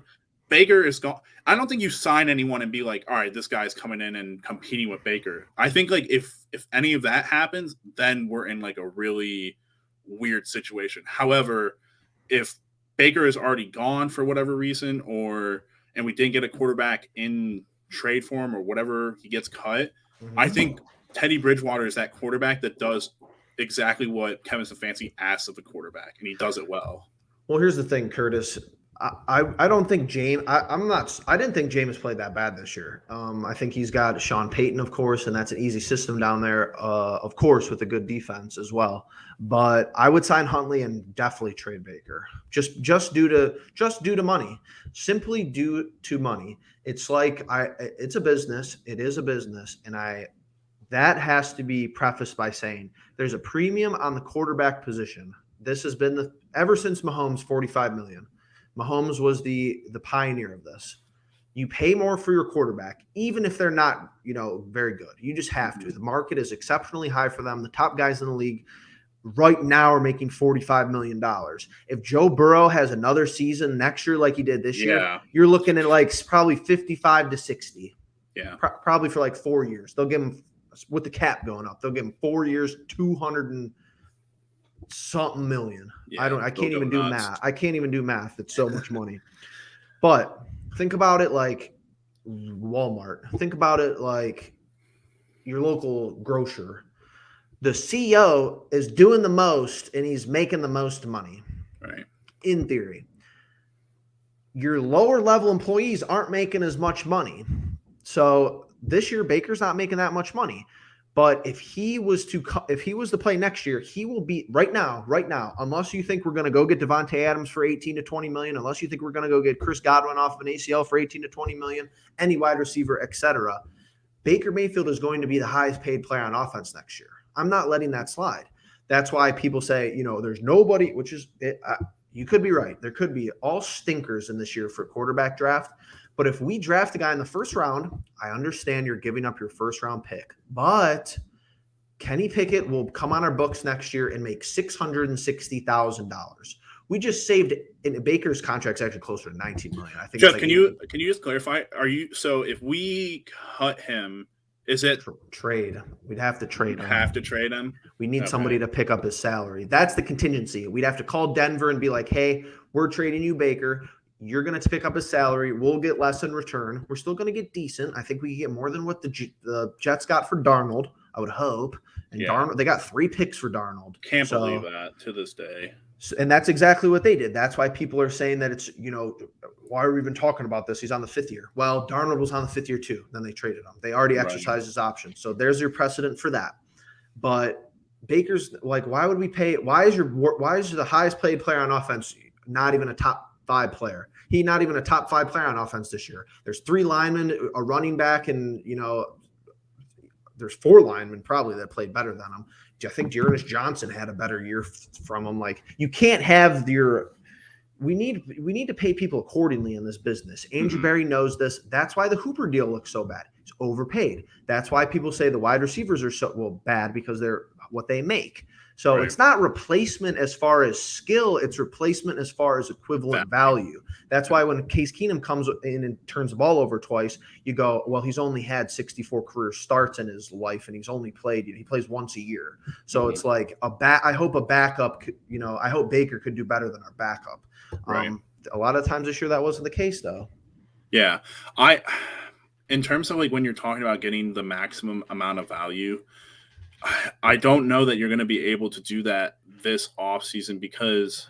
A: Baker is gone. I don't think you sign anyone and be like, all right, this guy's coming in and competing with Baker. I think like if any of that happens, then we're in like a really weird situation. However, if Baker is already gone for whatever reason, or and we didn't get a quarterback in trade for him or whatever he gets cut, I
B: Mhm.
A: think Teddy Bridgewater is that quarterback that does exactly what Kevin Stefanski asks of a quarterback, and he does it well.
B: Well, here's the thing, Curtis. I don't think James. I'm not. I didn't think James played that bad this year. I think he's got Sean Payton, of course, and that's an easy system down there. Of course, with a good defense as well. But I would sign Huntley and definitely trade Baker. Just due to money. Simply due to money. It's like It's a business. It is a business, and that has to be prefaced by saying there's a premium on the quarterback position. This has been ever since Mahomes 45 million. Mahomes was the pioneer of this. You pay more for your quarterback, even if they're not, very good. You just have to. The market is exceptionally high for them. The top guys in the league right now are making $45 million. If Joe Burrow has another season next year like he did this year,
A: Yeah,
B: you're looking at like probably 55 to 60,
A: yeah,
B: probably for like 4 years. They'll give him, with the cap going up, they'll give him 4 years, 200 and something million.
A: yeah.
B: I
A: They'll
B: can't
A: go
B: even do
A: nuts.
B: math. I can't even do math. It's so much money. But think about it like Walmart. Think about it like your local grocer. The CEO is doing the most and he's making the most money
A: Right.
B: in theory. Your lower level employees aren't making as much money. So this year Baker's not making that much money. But if he was to play next year, he will be right now, unless you think we're going to go get Devontae Adams for 18 to 20 million, unless you think we're going to go get Chris Godwin off of an ACL for 18 to 20 million, any wide receiver, etc. Baker Mayfield is going to be the highest paid player on offense next year. I'm not letting that slide. That's why people say, there's nobody, which is it. You could be right. There could be all stinkers in this year for quarterback draft. But if we draft a guy in the first round, I understand you're giving up your first round pick. But Kenny Pickett will come on our books next year and make $660,000. We just saved it. And Baker's contract's actually closer to 19 million. I think
A: Jeff,
B: it's like
A: can you just clarify? Are you so if we cut him, is it
B: trade. We'd have to trade him.
A: have to trade him?
B: We need
A: Okay.
B: somebody to pick up his salary. That's the contingency. We'd have to call Denver and be like, hey, we're trading you Baker. You're going to pick up his salary. We'll get less in return. We're still going to get decent. I think we can get more than what the Jets got for Darnold, I would hope. And
A: Yeah.
B: Darnold, they got 3 picks for Darnold.
A: Can't believe that to this day.
B: And that's exactly what they did. That's why people are saying that it's, why are we even talking about this? He's on the 5th year. Well, Darnold was on the 5th year too. Then they traded him. They already exercised his option. So there's your precedent for that. But Baker's like, why would we pay? Why is the highest paid player on offense not even a top 5 player? He's not even a top 5 player on offense this year. There's 3 linemen, a running back, and there's 4 linemen probably that played better than him. I think Ernest Johnson had a better year from him. Like, you can't have we need to pay people accordingly in this business. Andrew Berry knows this. That's why the Hooper deal looks so bad. It's overpaid. That's why people say the wide receivers are so bad, because they're what they make. So It's not replacement as far as skill. It's replacement as far as equivalent value. That's why when Case Keenum comes in and turns the ball over twice, you go, well, he's only had 64 career starts in his life, and he plays once a year. So It's like I hope a backup, I hope Baker could do better than our backup.
A: Right.
B: A lot of times this year that wasn't the case, though.
A: Yeah. In terms of like when you're talking about getting the maximum amount of value, I don't know that you're going to be able to do that this offseason, because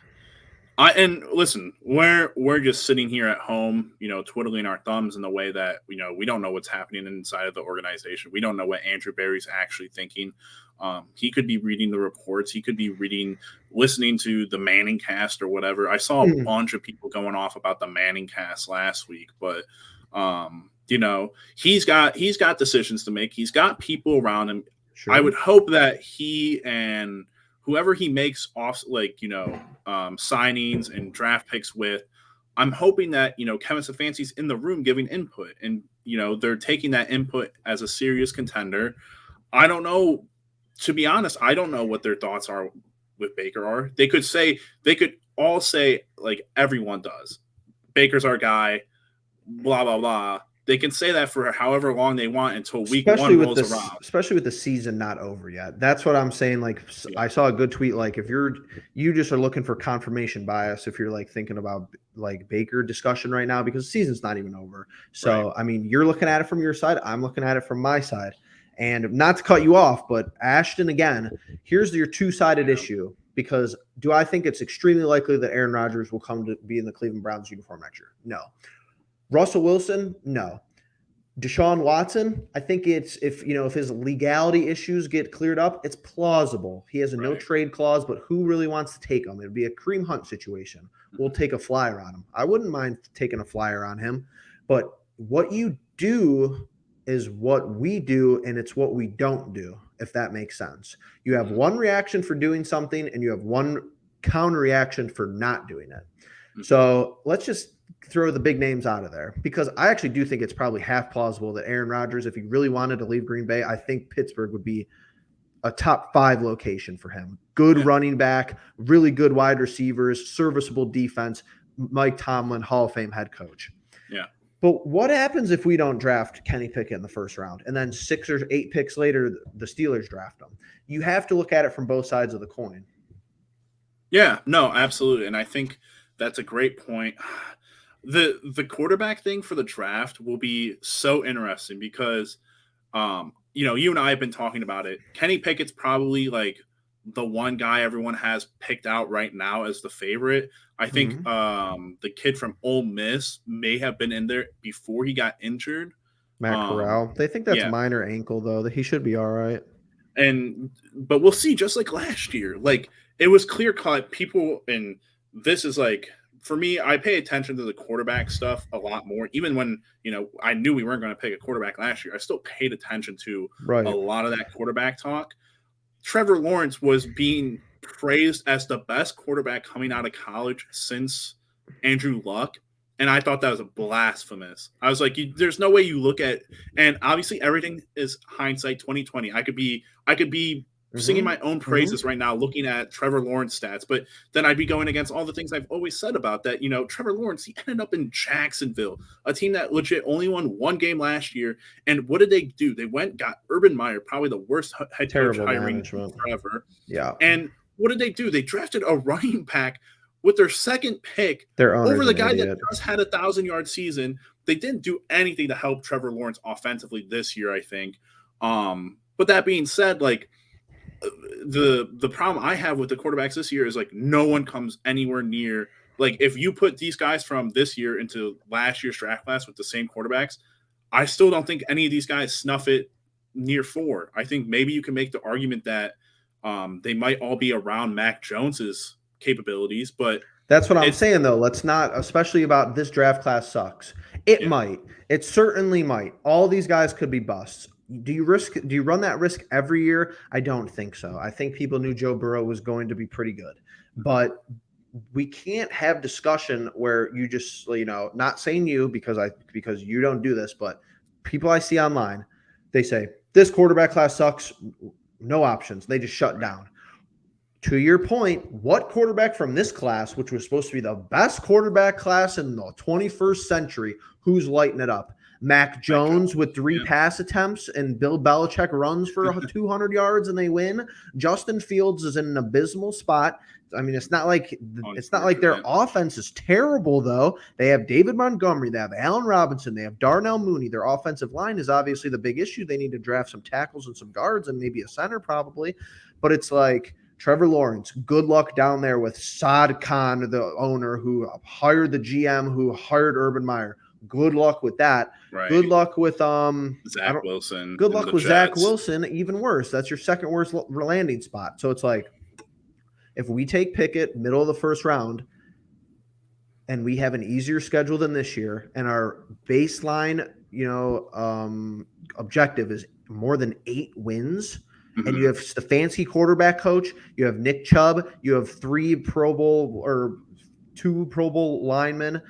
A: listen, we're just sitting here at home, twiddling our thumbs in the way that, we don't know what's happening inside of the organization. We don't know what Andrew Berry's actually thinking. He could be reading the reports. He could be listening to the Manning cast or whatever. I saw a bunch of people going off about the Manning cast last week, but he's got decisions to make. He's got people around him. Sure. I would hope that he and whoever he makes off, signings and draft picks with, I'm hoping that, Kevin Stefanski's in the room giving input and they're taking that input as a serious contender. I don't know. To be honest, I don't know what their thoughts are with Baker are. They could all say like everyone does. Baker's our guy, blah blah blah. They can say that for however long they want until week one rolls around.
B: Especially with the season not over yet. That's what I'm saying. Like I saw a good tweet. Like if you just are looking for confirmation bias, if you're like thinking about like Baker discussion right now, because the season's not even over. So right. I mean, you're looking at it from your side. I'm looking at it from my side. And not to cut you off, but Ashton, again, here's your two-sided issue. Because do I think it's extremely likely that Aaron Rodgers will come to be in the Cleveland Browns uniform next year? No. Russell Wilson? No. Deshaun Watson? I think it's if his legality issues get cleared up, it's plausible. He has a no trade clause, but who really wants to take him? It'd be a Kareem Hunt situation. We'll take a flyer on him. I wouldn't mind taking a flyer on him, but what you do is what we do, and it's what we don't do, if that makes sense. You have one reaction for doing something, and you have one counter reaction for not doing it. So let's just throw the big names out of there, because I actually do think it's probably half plausible that Aaron Rodgers, if he really wanted to leave Green Bay, I think Pittsburgh would be a top 5 location for him. Good running back, really good wide receivers, serviceable defense, Mike Tomlin, Hall of Fame head coach.
A: Yeah.
B: But what happens if we don't draft Kenny Pickett in the first round, and then 6 or 8 picks later, the Steelers draft him? You have to look at it from both sides of the coin.
A: Yeah, no, absolutely. And I think that's a great point. The quarterback thing for the draft will be so interesting because, you and I have been talking about it. Kenny Pickett's probably like the one guy everyone has picked out right now as the favorite. I think the kid from Ole Miss may have been in there before he got injured.
B: Matt Corral. They think that's minor ankle, though, that he should be all right.
A: But we'll see, just like last year. Like, it was clear-cut. People, and this is like, for me, I pay attention to the quarterback stuff a lot more. Even when, I knew we weren't going to pick a quarterback last year, I still paid attention to a lot of that quarterback talk. Trevor Lawrence was being praised as the best quarterback coming out of college since Andrew Luck, and I thought that was blasphemous. I was like, there's no way you look at, and obviously everything is hindsight 2020. I could be singing my own praises right now, looking at Trevor Lawrence stats, but then I'd be going against all the things I've always said about that. Trevor Lawrence, he ended up in Jacksonville, a team that legit only won one game last year. And what did they do? They got Urban Meyer, probably the worst head coach hiring ever.
B: Yeah.
A: And what did they do? They drafted a running back with their second pick over the guy that just had 1,000-yard season. They didn't do anything to help Trevor Lawrence offensively this year, I think. But that being said, like, the problem I have with the quarterbacks this year is like no one comes anywhere near. Like, if you put these guys from this year into last year's draft class with the same quarterbacks, I still don't think any of these guys snuff it near 4. I think maybe you can make the argument that they might all be around Mac Jones's capabilities, but
B: that's what I'm saying, though. Let's not, especially about this draft class sucks. It certainly might. All these guys could be busts. Do you run that risk every year? I don't think so. I think people knew Joe Burrow was going to be pretty good, but we can't have discussion where you just, not saying you because you don't do this, but people I see online, they say this quarterback class sucks. No options. They just shut down. To your point, what quarterback from this class, which was supposed to be the best quarterback class in the 21st century, who's lighting it up? Mac Jones with 3 pass attempts, and Bill Belichick runs for 200 yards and they win. Justin Fields is in an abysmal spot. I mean, it's not like their offense is terrible, though. They have David Montgomery, they have Allen Robinson, they have Darnell Mooney. Their offensive line is obviously the big issue. They need to draft some tackles and some guards and maybe a center probably. But it's like Trevor Lawrence, good luck down there with Saad Khan, the owner who hired the GM who hired Urban Meyer. Good luck with that.
A: Right.
B: Good luck with
A: Zach Wilson.
B: Good luck with Zach Wilson. Even worse. That's your second worst landing spot. So it's like, if we take Pickett middle of the first round, and we have an easier schedule than this year, and our baseline, objective is more than 8 wins, and you have Stefanski quarterback coach, you have Nick Chubb, you have 3 Pro Bowl or 2 Pro Bowl linemen.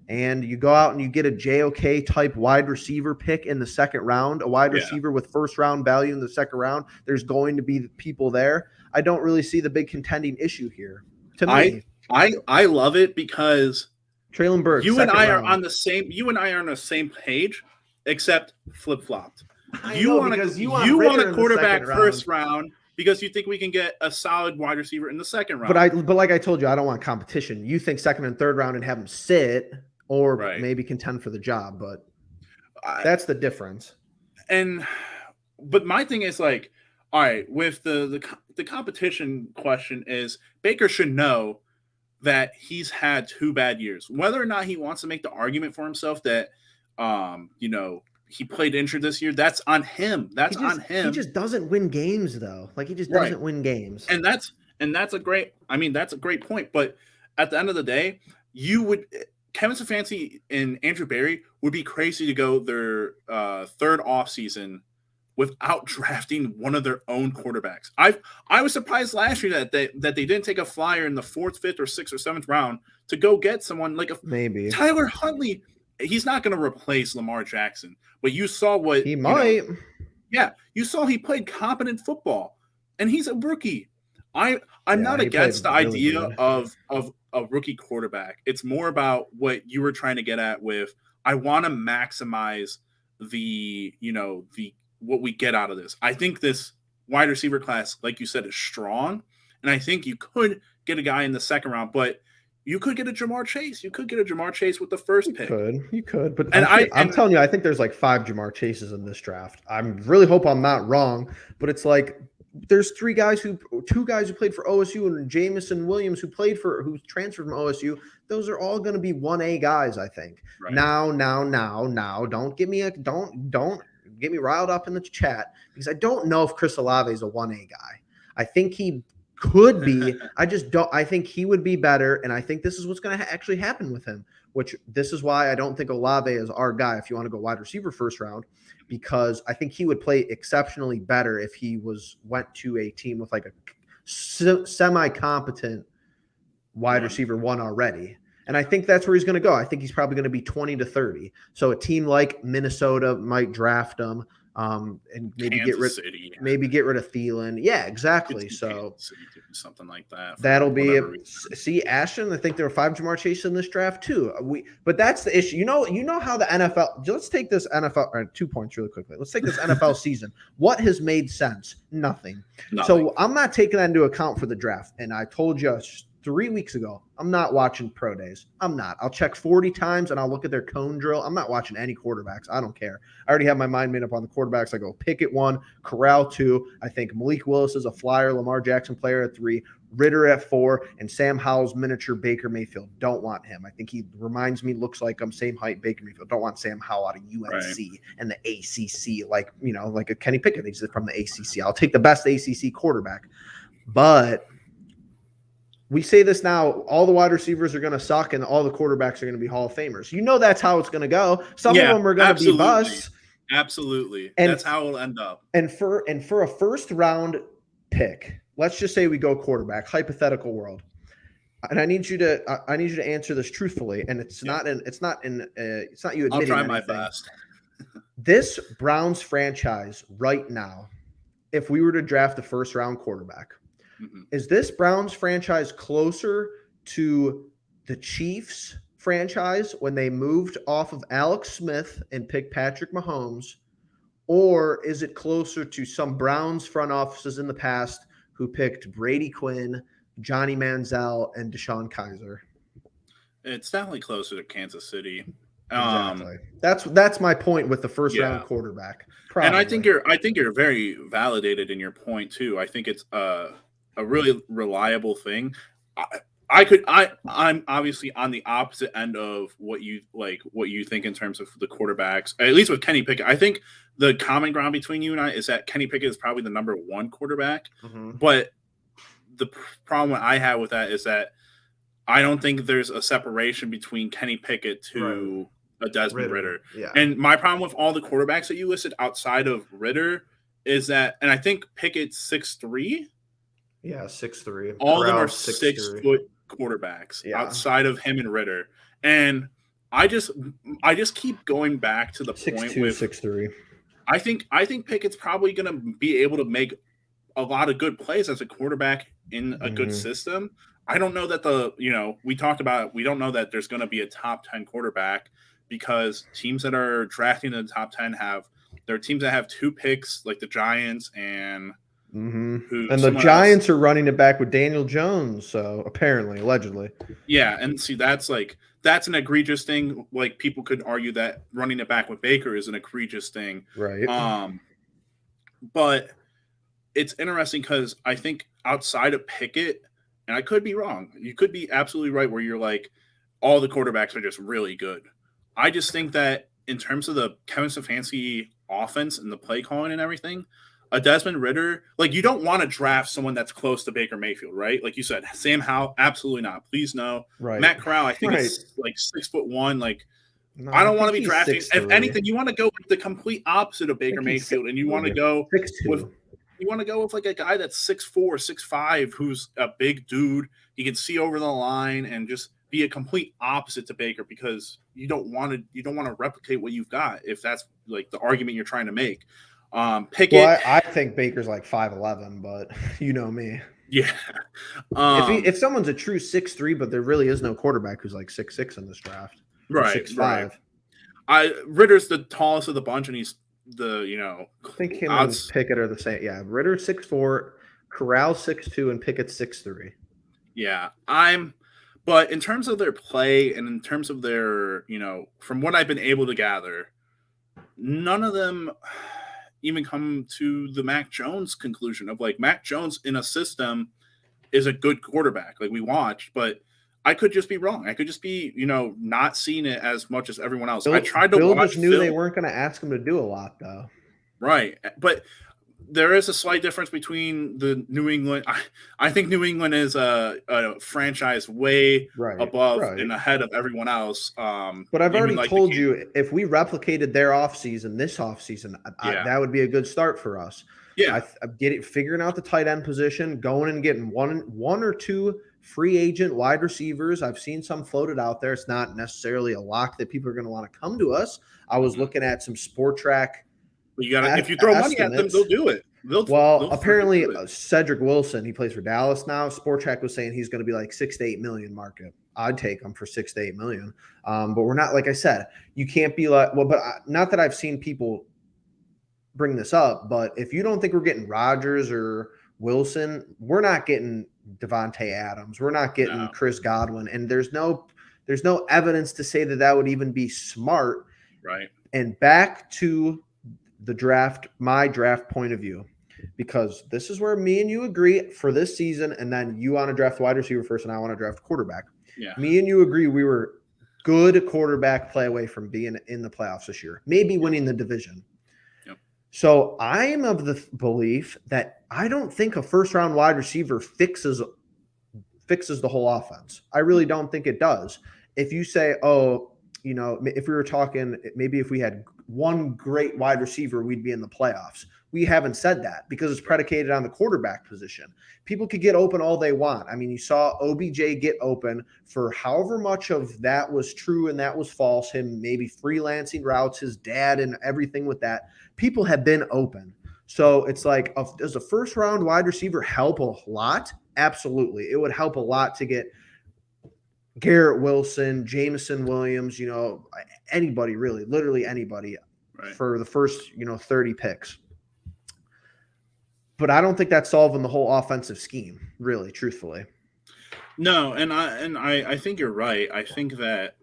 B: and you go out and you get a JOK type wide receiver pick in the second round, a wide
A: Yeah.
B: receiver with first round value in the second round, there's going to be people there. I don't really see the big contending issue here. To me,
A: I love it because
B: Treylon Burks,
A: you and
B: second
A: I are
B: round.
A: on the same page, except flip flopped.
B: You want
A: a quarterback first round because you think we can get a solid wide receiver in the second round.
B: But like I told you, I don't want competition. You think second and third round and have them sit or maybe contend for the job, but that's the difference.
A: But my thing is like, all right, with the competition question is Baker should know that he's had 2 bad years. Whether or not he wants to make the argument for himself that he played injured this year, that's on him. On him.
B: He just doesn't win games though. Like he just doesn't win games.
A: And that's a great point. But at the end of the day, Kevin Stefanski and Andrew Berry would be crazy to go their third offseason without drafting one of their own quarterbacks. I was surprised last year that they didn't take a flyer in the 4th, 5th, or 6th, or 7th round to go get someone like
B: maybe
A: Tyler Huntley. He's not going to replace Lamar Jackson, but you saw what
B: he might.
A: You saw he played competent football, and he's a rookie. I'm not against the idea of a rookie quarterback. It's more about what you were trying to get at with. I want to maximize the what we get out of this. I think this wide receiver class, like you said, is strong, and I think you could get a guy in the second round, but you could get a Jamar Chase. You could get a Jamar Chase with the first pick.
B: You could. But I'm telling you, I think there's like 5 Jamar Chases in this draft. I really hope I'm not wrong, but it's like there's 2 guys who played for OSU and Jamison Williams who transferred from OSU. Those are all going to be 1A guys, I think. Right. Now, don't get me riled up in the chat because I don't know if Chris Olave is a 1A guy. I think he could be. I think he would be better, and I think this is what's going to actually happen with him, which this is why I don't think Olave is our guy if you want to go wide receiver first round, because I think he would play exceptionally better if he went to a team with like a semi-competent wide receiver 1 already. And I think that's where he's going to go. I think he's probably going to be 20 to 30. So a team like Minnesota might draft him and maybe get rid of Thielen. Yeah, exactly. So
A: something like that.
B: That'll be see Ashton. I think there are 5 Jamar Chase in this draft too. But that's the issue. You know how the NFL. Let's take this NFL 2 points really quickly. Let's take this NFL season. What has made sense? Nothing. So I'm not taking that into account for the draft. And I told you 3 weeks ago, I'm not watching pro days. I'm not. I'll check 40 times and I'll look at their cone drill. I'm not watching any quarterbacks. I don't care. I already have my mind made up on the quarterbacks. I go Pickett 1, Corral 2. I think Malik Willis is a flyer, Lamar Jackson player at 3, Ritter at 4, and Sam Howell's miniature Baker Mayfield. Don't want him. I think he looks like I'm same height Baker Mayfield. Don't want Sam Howell out of UNC and the ACC like a Kenny Pickett. He's from the ACC. I'll take the best ACC quarterback. But we say this now, all the wide receivers are going to suck and all the quarterbacks are going to be Hall of Famers. That's how it's going to go. Some of them are going to be busts.
A: Absolutely. That's how it'll end up.
B: And for a first round pick, let's just say we go quarterback, hypothetical world. And I need you to answer this truthfully. And it's not you admitting
A: I'll try
B: anything.
A: my best.
B: This Browns franchise right now, if we were to draft a first round quarterback, is this Browns franchise closer to the Chiefs franchise when they moved off of Alex Smith and picked Patrick Mahomes, or is it closer to some Browns front offices in the past who picked Brady Quinn, Johnny Manziel, and DeShone Kizer?
A: It's definitely closer to Kansas City.
B: Exactly. That's my point with the first round quarterback. Probably. And
A: I think you're very validated in your point too. I think it's a really reliable thing. I'm obviously on the opposite end of what you think in terms of the quarterbacks, at least with Kenny Pickett. I think the common ground between you and I is that Kenny Pickett is probably the number 1 quarterback. But the problem I have with that is that I don't think there's a separation between Kenny Pickett to a Desmond Ritter.
B: Yeah.
A: And my problem with all the quarterbacks that you listed outside of Ritter is that, and I think Pickett's 6'3".
B: Yeah, 6'3".
A: All of them are 6 foot quarterbacks outside of him and Ritter. And I just keep going back to the point
B: 6'2",
A: with
B: 6'3".
A: I think Pickett's probably going to be able to make a lot of good plays as a quarterback in a good system. I don't know that we talked about it, we don't know that there's going to be a top 10 quarterback because teams that are drafting in the top 10 there are teams that have 2 picks like the Giants and
B: And the Giants are running it back with Daniel Jones, so apparently, allegedly.
A: Yeah, and see that's an egregious thing. Like people could argue that running it back with Baker is an egregious thing.
B: Right.
A: But it's interesting because I think outside of Pickett, and I could be wrong, you could be absolutely right where you're like, all the quarterbacks are just really good. I just think that in terms of the Kevin Stefanski offense and the play calling and everything, a Desmond Ridder, like you don't want to draft someone that's close to Baker Mayfield, right? Like you said, Sam Howell, absolutely not. Please no.
B: Right.
A: Matt Corral, I think it's like 6'1". Like no, I don't want to be drafting. If anything, you want to go with the complete opposite of Baker Mayfield, and you want to go with like a guy that's 6'4", 6'5", who's a big dude. He can see over the line and just be a complete opposite to Baker because you don't want to replicate what you've got if that's like the argument you're trying to make. Pickett.
B: Well, I think Baker's like 5'11", but you know me.
A: Yeah.
B: If someone's a true 6'3", but there really is no quarterback who's like 6'6" in this draft.
A: Right.
B: 6'5".
A: Right. Ritter's the tallest of the bunch, and he's I
B: think him and Pickett are the same. Yeah. Ridder 6'4", Corral 6'2", and Pickett 6'3".
A: Yeah. But in terms of their play and in terms of their, from what I've been able to gather, none of them even come to the Mac Jones conclusion of like Mac Jones in a system is a good quarterback. Like we watched, but I could just be wrong. I could just be, not seeing it as much as everyone else. I tried to watch.
B: Just knew they weren't going to ask him to do a lot though.
A: Right. But there is a slight difference between the New England. I think New England is a franchise way above and ahead of everyone else.
B: But I've already told you, if we replicated their offseason, this offseason, that would be a good start for us.
A: Yeah,
B: figuring out the tight end position, going and getting one or two free agent wide receivers. I've seen some floated out there. It's not necessarily a lock that people are going to want to come to us. I was looking at some Sport Track.
A: You got if you throw money at them, they'll do it.
B: They'll apparently Cedric Wilson, he plays for Dallas now. Sport Track was saying he's going to be like 6 to 8 million market. I'd take him for 6 to 8 million. But we're not, like I said, you can't be like, but not that I've seen people bring this up, but if you don't think we're getting Rodgers or Wilson, we're not getting Devontae Adams. We're not getting Chris Godwin. And there's no evidence to say that would even be smart.
A: Right.
B: And back to the draft, my draft point of view, because this is where me and you agree for this season, and then you want to draft wide receiver first, and I want to draft quarterback.
A: Yeah.
B: Me and you agree we were good quarterback play away from being in the playoffs this year, maybe winning the division.
A: Yep.
B: So I am of the belief that I don't think a first-round wide receiver fixes the whole offense. I really don't think it does. If you say, if we were talking, maybe if we had one great wide receiver, we'd be in the playoffs. We haven't said that because it's predicated on the quarterback position. People could get open all they want. I mean, you saw OBJ get open for however much of that was true and that was false, him maybe freelancing routes, his dad and everything with that. People have been open. So it's like, does a first-round wide receiver help a lot? Absolutely. It would help a lot to get Garrett Wilson, Jameson Williams, anybody really, literally anybody for the first, 30 picks. But I don't think that's solving the whole offensive scheme, really, truthfully.
A: No, and I think you're right. I think that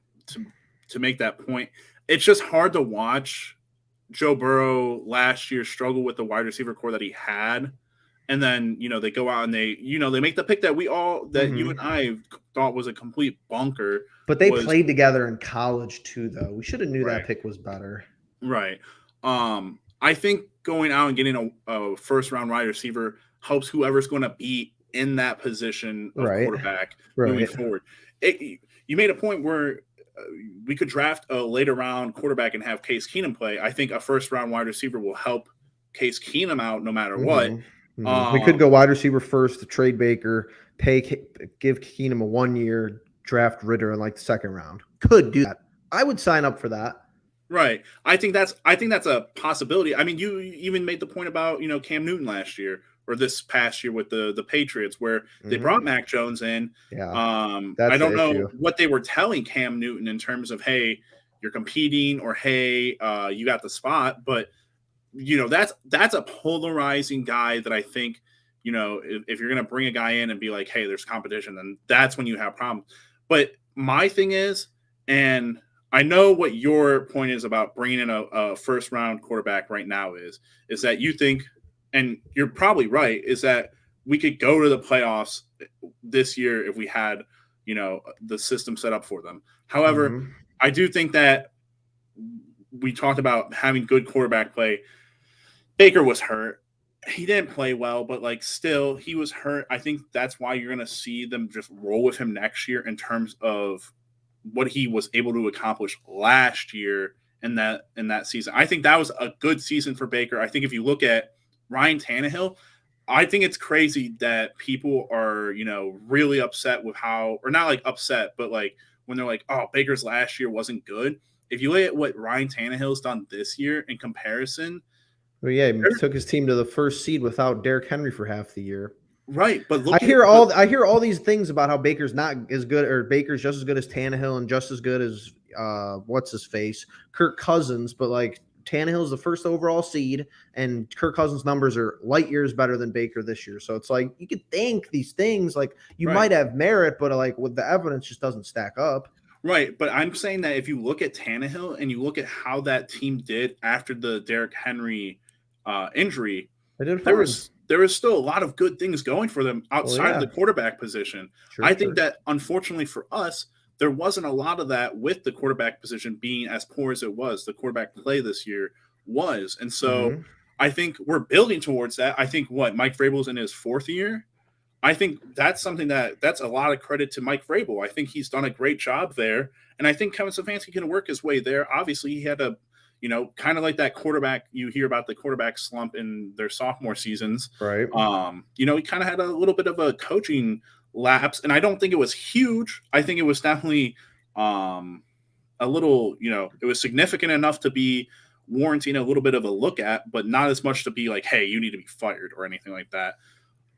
A: to make that point, it's just hard to watch Joe Burrow last year struggle with the wide receiver core that he had. And then, they go out and they make the pick that you and I thought was a complete bunker.
B: But they played together in college too, though. We should have knew that pick was better.
A: Right. I think going out and getting a first-round wide receiver helps whoever's going to be in that position of quarterback moving forward. You made a point where we could draft a later-round quarterback and have Case Keenum play. I think a first-round wide receiver will help Case Keenum out no matter what.
B: We could go wide receiver first to trade Baker, give Keenum a 1 year, draft Ridder in like the second round. Could do that. I would sign up for that.
A: Right. I think that's a possibility. I mean, you even made the point about, Cam Newton last year or this past year with the Patriots where they
B: Mhm.
A: brought Mac Jones in.
B: Yeah,
A: I
B: that's the
A: don't know
B: issue.
A: what they were telling Cam Newton in terms of, hey, you're competing, or hey, you got the spot, but that's a polarizing guy that I think, if you're going to bring a guy in and be like, hey, there's competition, then that's when you have problems. But my thing is, and I know what your point is about bringing in a first round quarterback right now is that you think, and you're probably right, is that we could go to the playoffs this year if we had, the system set up for them. However,
B: Mhm.
A: I do think that we talked about having good quarterback play. Baker was hurt. He didn't play well, but still, he was hurt. I think that's why you're going to see them just roll with him next year in terms of what he was able to accomplish last year in that season. I think that was a good season for Baker. I think if you look at Ryan Tannehill, I think it's crazy that people are, really upset with how, or not upset, but when they're like, oh, Baker's last year wasn't good. If you look at what Ryan Tannehill's done this year in comparison,
B: Well, yeah, he took his team to the first seed without Derrick Henry for half the year.
A: right, but
B: I
A: look at
B: hear all these things about how Baker's not as good, or Baker's just as good as Tannehill and just as good as what's his face, Kirk Cousins. But Tannehill's the first overall seed, and Kirk Cousins' numbers are light years better than Baker this year. So it's you could think these things you
A: right.
B: might have merit, but with the evidence just doesn't stack up.
A: Right, but I'm saying that if you look at Tannehill and you look at how that team did after the Derrick Henry injury,
B: They did
A: there
B: fine.
A: was still a lot of good things going for them outside of the quarterback position.
B: Sure,
A: I think that unfortunately for us, there wasn't a lot of that with the quarterback position being as poor as it was. The quarterback play this year was, and so I think we're building towards that. I think Mike Vrabel's in his fourth year. I think that's something that's a lot of credit to Mike Vrabel. I think he's done a great job there, and I think Kevin Stefanski can work his way there. Obviously, he had a, kind of like that quarterback you hear about the quarterback slump in their sophomore seasons.
B: right?
A: He kind of had a little bit of a coaching lapse, and I don't think it was huge. I think it was definitely a little, it was significant enough to be warranting a little bit of a look at, but not as much to be like, hey, you need to be fired or anything like that.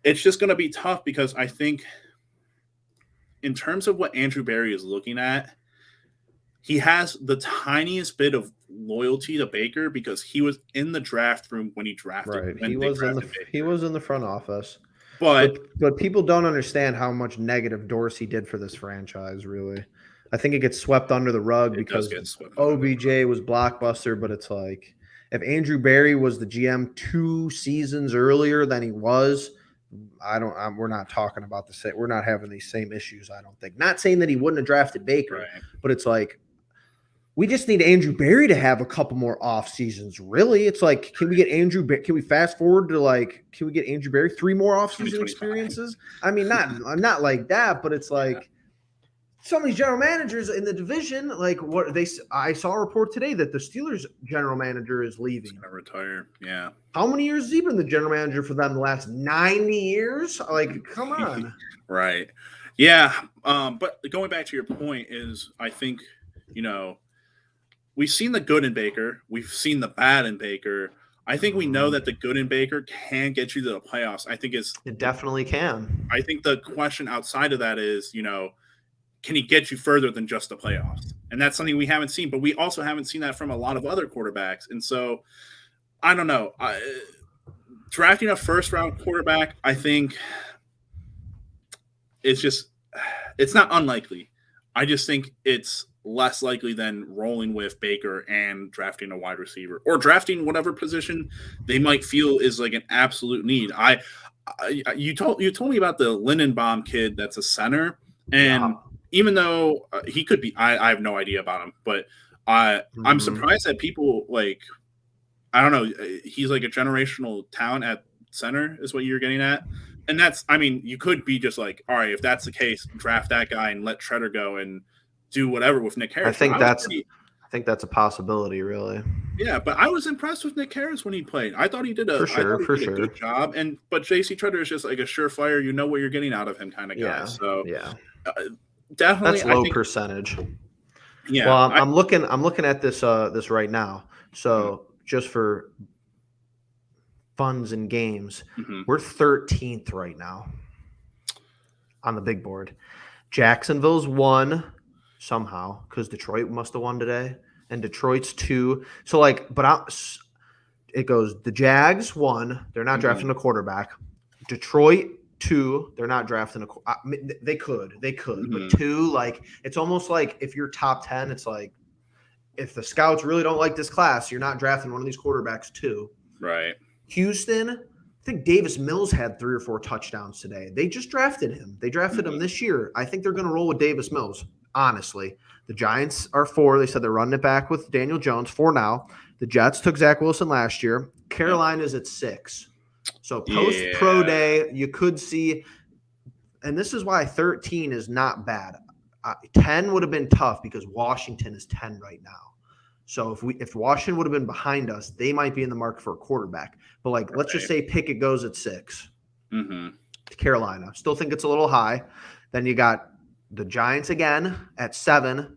A: It's just going to be tough because I think in terms of what Andrew Berry is looking at, he has the tiniest bit of loyalty to Baker because he was in the draft room when he drafted.
B: Right.
A: When
B: He was in the front office.
A: But
B: people don't understand how much negative Dorsey did for this franchise, really. I think it gets swept under the rug because OBJ was blockbuster, but it's if Andrew Berry was the GM 2 seasons earlier than he was, we're not talking about the same. We're not having these same issues, I don't think. Not saying that he wouldn't have drafted Baker,
A: right.
B: But it's we just need Andrew Berry to have a couple more off seasons. Really, it's can we get Can we fast forward to Can we get Andrew Berry 3 more off season experiences? I mean, not like that, but it's some of these general managers in the division, I saw a report today that the Steelers general manager is leaving.
A: He's gonna retire. Yeah.
B: How many years has he been the general manager for them? The last 90 years? Come on.
A: Right. Yeah. But going back to your point is, I think, we've seen the good in Baker. We've seen the bad in Baker. I think we know that the good in Baker can get you to the playoffs.
B: It definitely can.
A: I think the question outside of that is, can he get you further than just the playoffs? And that's something we haven't seen, but we also haven't seen that from a lot of other quarterbacks. And so I don't know. Drafting a first round quarterback, I think it's not unlikely. I just think it's less likely than rolling with Baker and drafting a wide receiver or drafting whatever position they might feel is an absolute need. You told me about the Lindenbaum kid that's a center, and even though he could be, I have no idea about him, but I'm surprised that people I don't know, he's a generational talent at center is what you're getting at. And you could be just all right, if that's the case, draft that guy and let Treader go and do whatever with Nick Harris.
B: I think that's a possibility, really.
A: Yeah, but I was impressed with Nick Harris when he played. I thought he did a good job. But JC Treader is just a surefire, you know what you're getting out of him kind of guy. So
B: yeah.
A: Definitely
B: that's low percentage.
A: Yeah,
B: Well, I'm looking at this right now. So just for funds and games, we're 13th right now on the big board. Jacksonville's won somehow because Detroit must have won today, and Detroit's 2. So it goes the Jags 1. They're not drafting a quarterback. Detroit 2. They're not drafting they could, but 2, like it's almost like if you're top 10, it's like if the scouts really don't like this class, you're not drafting one of these quarterbacks too.
A: Right.
B: Houston, I think Davis Mills had 3 or 4 touchdowns today. They just drafted him. They drafted him this year. I think they're going to roll with Davis Mills, honestly. The Giants are 4. They said they're running it back with Daniel Jones, 4 now. The Jets took Zach Wilson last year. Carolina's at 6. So post-pro day, you could see – and this is why 13 is not bad. 10 would have been tough because Washington is 10 right now. So if Washington would have been behind us, they might be in the market for a quarterback. But let's just say Pickett goes at 6 to Carolina. Still think it's a little high. Then you got the Giants again at 7.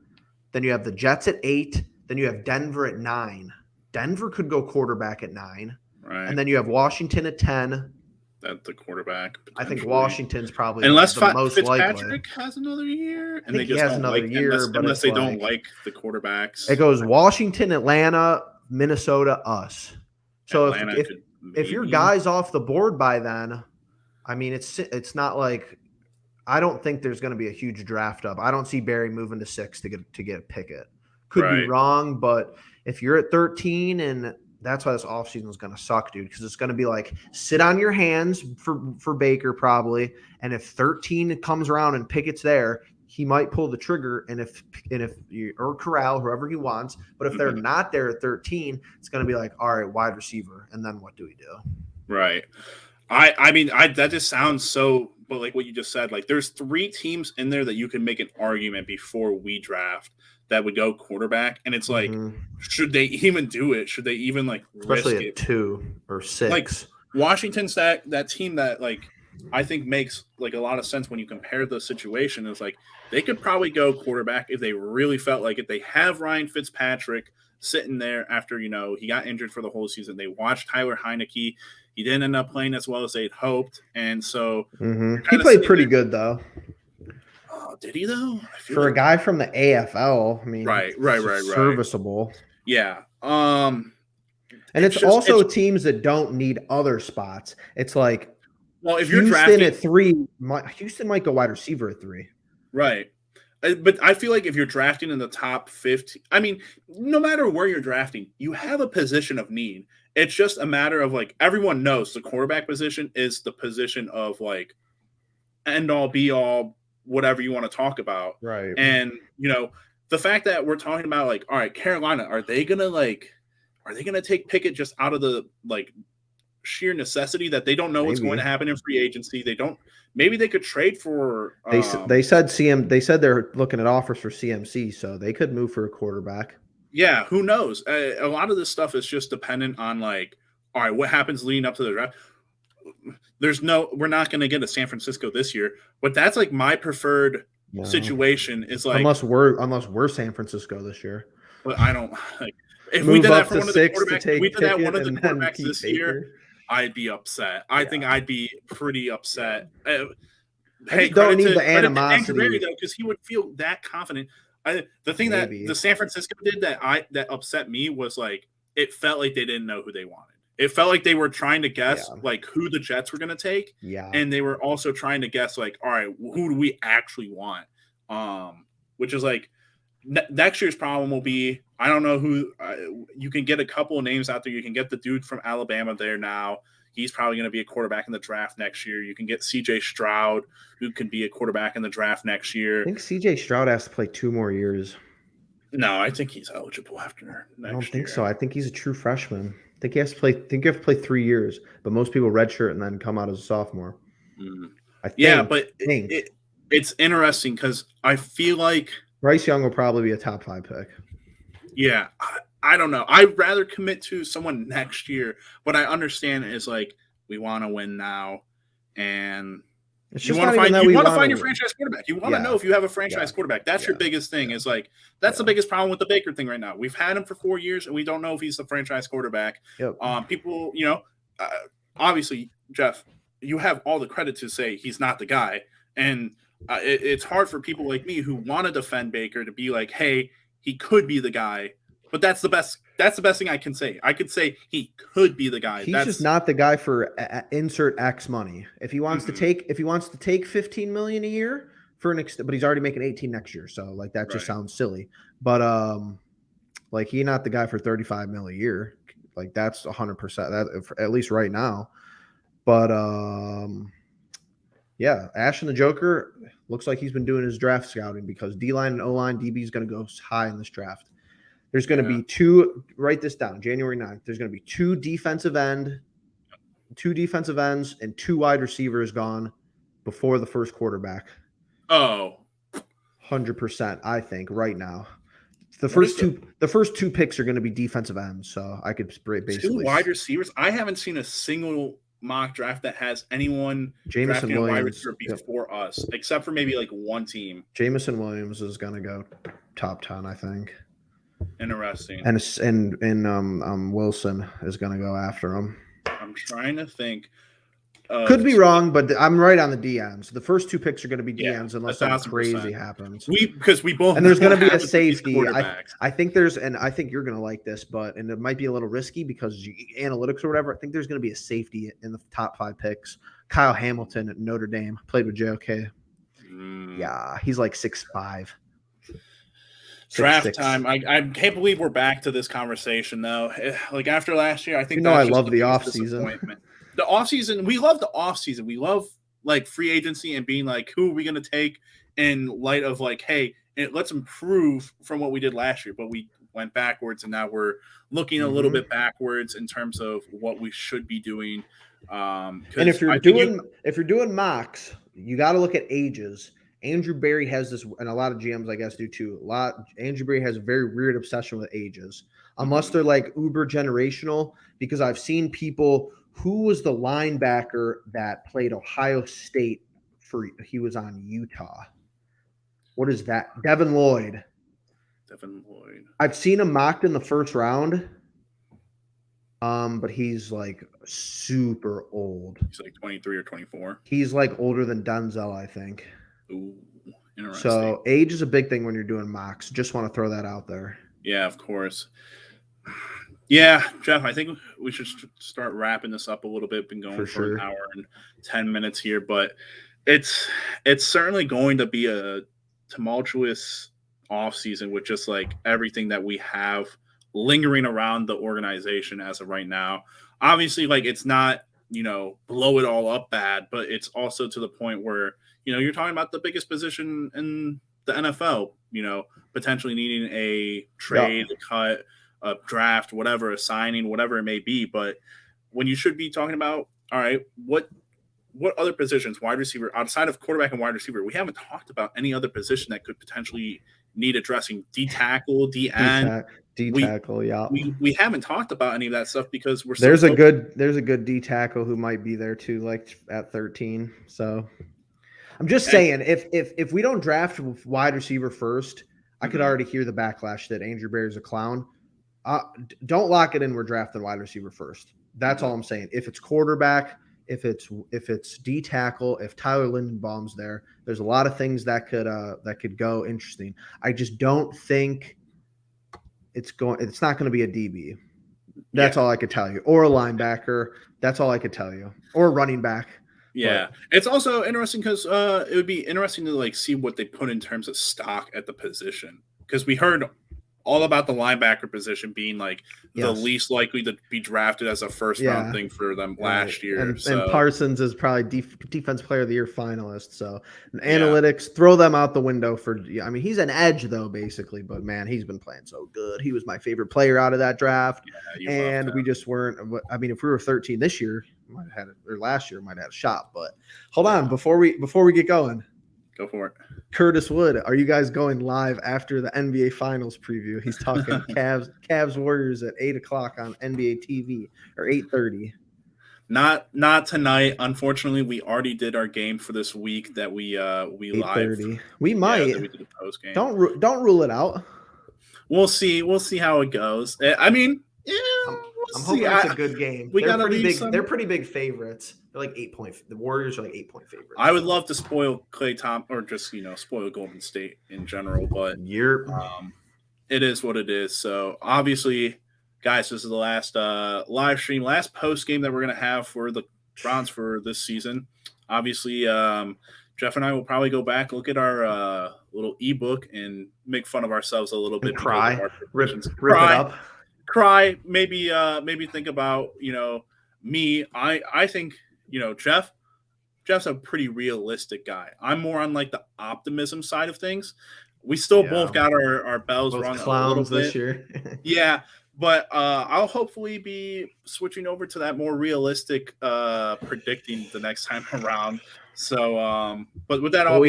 B: Then you have the Jets at 8. Then you have Denver at 9. Denver could go quarterback at 9.
A: Right.
B: And then you have Washington at 10.
A: At the quarterback.
B: I think Washington's probably
A: unless
B: the most
A: Fitzpatrick
B: likely.
A: has another year,
B: and they just has another year,
A: unless they don't like the quarterbacks.
B: It goes Washington, Atlanta, Minnesota, us. So if your guy's off the board by then, I mean it's not like I don't think there's going to be a huge draft up. I don't see Barry moving to 6 to get Pickett. Could be wrong, but if you're at 13 and that's why this offseason is going to suck, dude, because it's going to be like sit on your hands for Baker probably. And if 13 comes around and Pickett's there, he might pull the trigger. And if or Corral, whoever he wants. But if they're not there at 13, it's going to be like, all right, wide receiver. And then what do we do?
A: Right. I mean, that just sounds so, but like what you just said, like there's 3 teams in there that you can make an argument before we draft that would go quarterback, and it's like, should they even do it? Should they even like
B: especially
A: risk
B: at
A: it?
B: 2 or 6?
A: Like Washington's that team that like I think makes like a lot of sense when you compare the situation. Is like they could probably go quarterback if they really felt like it. They have Ryan Fitzpatrick sitting there after he got injured for the whole season. They watched Tyler Heineke. He didn't end up playing as well as they'd hoped, and so
B: he played pretty good though.
A: Oh, did he though?
B: For a guy from the AFL, I mean,
A: right,
B: serviceable.
A: Yeah.
B: And it's also teams that don't need other spots. It's like,
A: well, if
B: Houston
A: you're drafting
B: at 3, Houston might go wide receiver at 3.
A: Right. But I feel like if you're drafting in the top 15, I mean, no matter where you're drafting, you have a position of need. It's just a matter of like everyone knows the quarterback position is the position of like end all be all, whatever you want to talk about.
B: Right.
A: And, the fact that we're talking about like, all right, Carolina, are they going to take Pickett just out of the like sheer necessity that they don't know what's going to happen in free agency? Maybe they could trade for.
B: They said they're looking at offers for CMC, so they could move for a quarterback.
A: Yeah, who knows? A lot of this stuff is just dependent on like, all right, what happens leading up to the draft. We're not going to get a San Francisco this year, but that's like my preferred situation is like
B: unless we're San Francisco this year.
A: But I don't like if we did that for one of the quarterbacks this year. I'd be upset. I think I'd be pretty upset. Hey,
B: don't need the animosity
A: though, because he would feel that confident. The thing that the San Francisco did that upset me was like it felt like they didn't know who they wanted. It felt like they were trying to guess like who the Jets were going to take, and they were also trying to guess like, all right, who do we actually want? Which is like next year's problem will be I don't know who you can get a couple of names out there. You can get the dude from Alabama there now. He's probably going to be a quarterback in the draft next year. You can get C.J. Stroud, who can be a quarterback in the draft next year.
B: I think C.J. Stroud has to play 2 more years.
A: No, I think he's eligible after next year.
B: I don't think so. I think he's a true freshman. I think you have to play 3 years, but most people redshirt and then come out as a sophomore.
A: But it's interesting because I feel like
B: Bryce Young will probably be a top 5 pick.
A: Yeah, I don't know. I'd rather commit to someone next year, but I understand it's like we want to win now, and
B: It's
A: You
B: just
A: want
B: not
A: to
B: even
A: find
B: that
A: you
B: we
A: want to
B: want
A: find your franchise quarterback. You want to know if you have a franchise quarterback. That's your biggest thing. Is like that's the biggest problem with the Baker thing right now. We've had him for 4 years and we don't know if he's the franchise quarterback.
B: Yep.
A: People, obviously, Jeff, you have all the credit to say he's not the guy, and it's hard for people like me who want to defend Baker to be like, hey, he could be the guy. But that's the best. That's the best thing I can say. I could say he could be the guy.
B: He's just not the guy for insert X money. If he wants to take 15 million a year for but he's already making 18 next year, so like that just sounds silly. But like he's not the guy for 35 mil a year. Like that's 100% that at least right now. But yeah, Ash and the Joker looks like he's been doing his draft scouting because D-line and O-line DB is going to go high in this draft. There's going to be two, write this down, January 9th. There's going to be two defensive ends and 2 wide receivers gone before the first quarterback.
A: Oh.
B: 100%, I think, right now. The first two picks are going to be defensive ends, so I could basically
A: 2 wide receivers. I haven't seen a single mock draft that has anyone
B: Jamison
A: drafting
B: Williams,
A: a wide receiver before us, except for maybe like one team.
B: Jamison Williams is going to go top 10, I think.
A: Interesting.
B: And Wilson is going to go after him.
A: I'm trying to think.
B: Could be wrong, but I'm right on the DMs. The first 2 picks are going to be DMs unless something crazy happens.
A: Because we both
B: and there's going to be a safety. I think I think you're going to like this, and it might be a little risky because analytics or whatever. I think there's going to be a safety in the top 5 picks. Kyle Hamilton at Notre Dame played with JOK. Yeah, he's like 6'5".
A: Draft time. I can't believe we're back to this conversation though. Like after last year, I think
B: I love the off season.
A: The off season, we love the off season. We love like free agency and being like, who are we going to take in light of like, hey, let's improve from what we did last year. But we went backwards, and now we're looking a little bit backwards in terms of what we should be doing.
B: And if you're doing mocks, you got to look at ages. Andrew Berry has this, and a lot of GMs, I guess, do too. Andrew Berry has a very weird obsession with ages, unless they're like uber generational. Because I've seen people. Who was the linebacker that played Ohio State he was on Utah? What is that? Devin Lloyd. I've seen him mocked in the first round. But he's like super old.
A: He's like 23 or 24.
B: He's like older than Denzel, I think.
A: Ooh, interesting.
B: So age is a big thing when you're doing mocks. Just want to throw that out there.
A: Yeah, of course. Yeah, Jeff, I think we should start wrapping this up a little bit. Been going for an hour and 10 minutes here, but it's certainly going to be a tumultuous off season with just like everything that we have lingering around the organization as of right now. Obviously, like it's not, blow it all up bad, but it's also to the point where, you're talking about the biggest position in the NFL, potentially needing a trade, a cut, a draft, whatever, a signing, whatever it may be. But when you should be talking about, all right, what other positions, wide receiver, outside of quarterback and wide receiver, we haven't talked about any other position that could potentially need addressing. D-tackle, D-end.
B: D-tackle, yeah.
A: We haven't talked about any of that stuff because
B: there's a good D-tackle who might be there too, like at 13. So I'm just saying, if we don't draft wide receiver first, I could already hear the backlash that Andrew Berry's a clown. Don't lock it in. We're drafting wide receiver first. That's all I'm saying. If it's quarterback, if it's D tackle, if Tyler Lindenbaum's there, there's a lot of things that could go interesting. I just don't think it's not going to be a DB. That's all I could tell you, or a linebacker. That's all I could tell you, or a running back.
A: Yeah, it's also interesting because it would be interesting to like see what they put in terms of stock at the position, because we heard all about the linebacker position being like the least likely to be drafted as a first round thing for them last year.
B: And Parsons is probably defense player of the year finalist. So analytics, throw them out the window he's an edge though, basically, but man, he's been playing so good. He was my favorite player out of that draft. Yeah, and we just weren't, if we were 13 this year, might have had it, or last year might have had a shot, but hold on before we get going.
A: Go for it.
B: Curtis Wood, are you guys going live after the NBA Finals preview? He's talking Cavs Warriors at 8:00 on NBA TV or 8:30.
A: Not tonight. Unfortunately, we already did our game for this week that we live.
B: 8:30. We
A: Yeah,
B: might.
A: that we did a post game.
B: Don't rule it out.
A: We'll see. We'll see how it goes. I mean, yeah,
B: I'm
A: we'll
B: hoping
A: see.
B: it's a good game.
A: We
B: They're
A: gotta
B: pretty
A: leave
B: big.
A: some-
B: They're pretty big favorites. They're like 8 point. The Warriors are like 8 point favorites.
A: I would love to spoil Klay Thompson, or just spoil Golden State in general, but it is what it is. So obviously, guys, this is the last live stream, last post game that we're gonna have for the Browns for this season. Obviously, Jeff and I will probably go back, look at our little ebook, and make fun of ourselves a little bit.
B: And cry, rip it up,
A: cry. Maybe think about me. I think Jeff's a pretty realistic guy. I'm more on like the optimism side of things. We still both got our bells rung
B: clowns
A: a little bit
B: this year.
A: Yeah, but I'll hopefully be switching over to that more realistic predicting the next time around. So, but with that,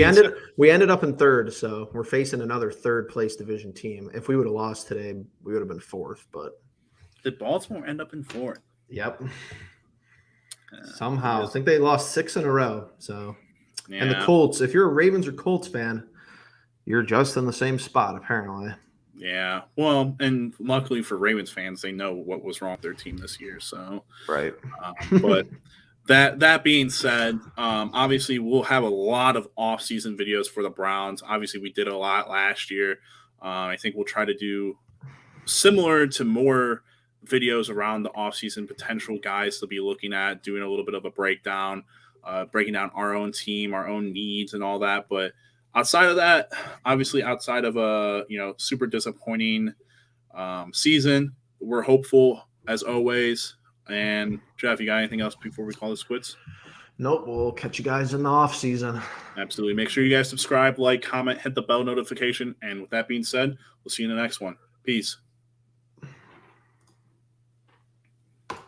B: we ended up in third, so we're facing another third place division team. If we would have lost today, we would have been fourth. But
A: did Baltimore end up in fourth?
B: Yep. Somehow, I think they lost 6 in a row. So, and the Colts. If you're a Ravens or Colts fan, you're just in the same spot apparently.
A: Yeah. Well, and luckily for Ravens fans, they know what was wrong with their team this year. So,
B: right.
A: But that being said, obviously we'll have a lot of off-season videos for the Browns. Obviously, we did a lot last year. I think we'll try to do similar to more videos around the off-season potential guys to be looking at, doing a little bit of a breakdown, breaking down our own team, our own needs, and all that. But outside of that, obviously, outside of a super disappointing season, we're hopeful as always. And Jeff, you got anything else before we call this quits?
B: Nope. We'll catch you guys in the off season.
A: Absolutely. Make sure you guys subscribe, like, comment, hit the bell notification. And with that being said, we'll see you in the next one. Peace.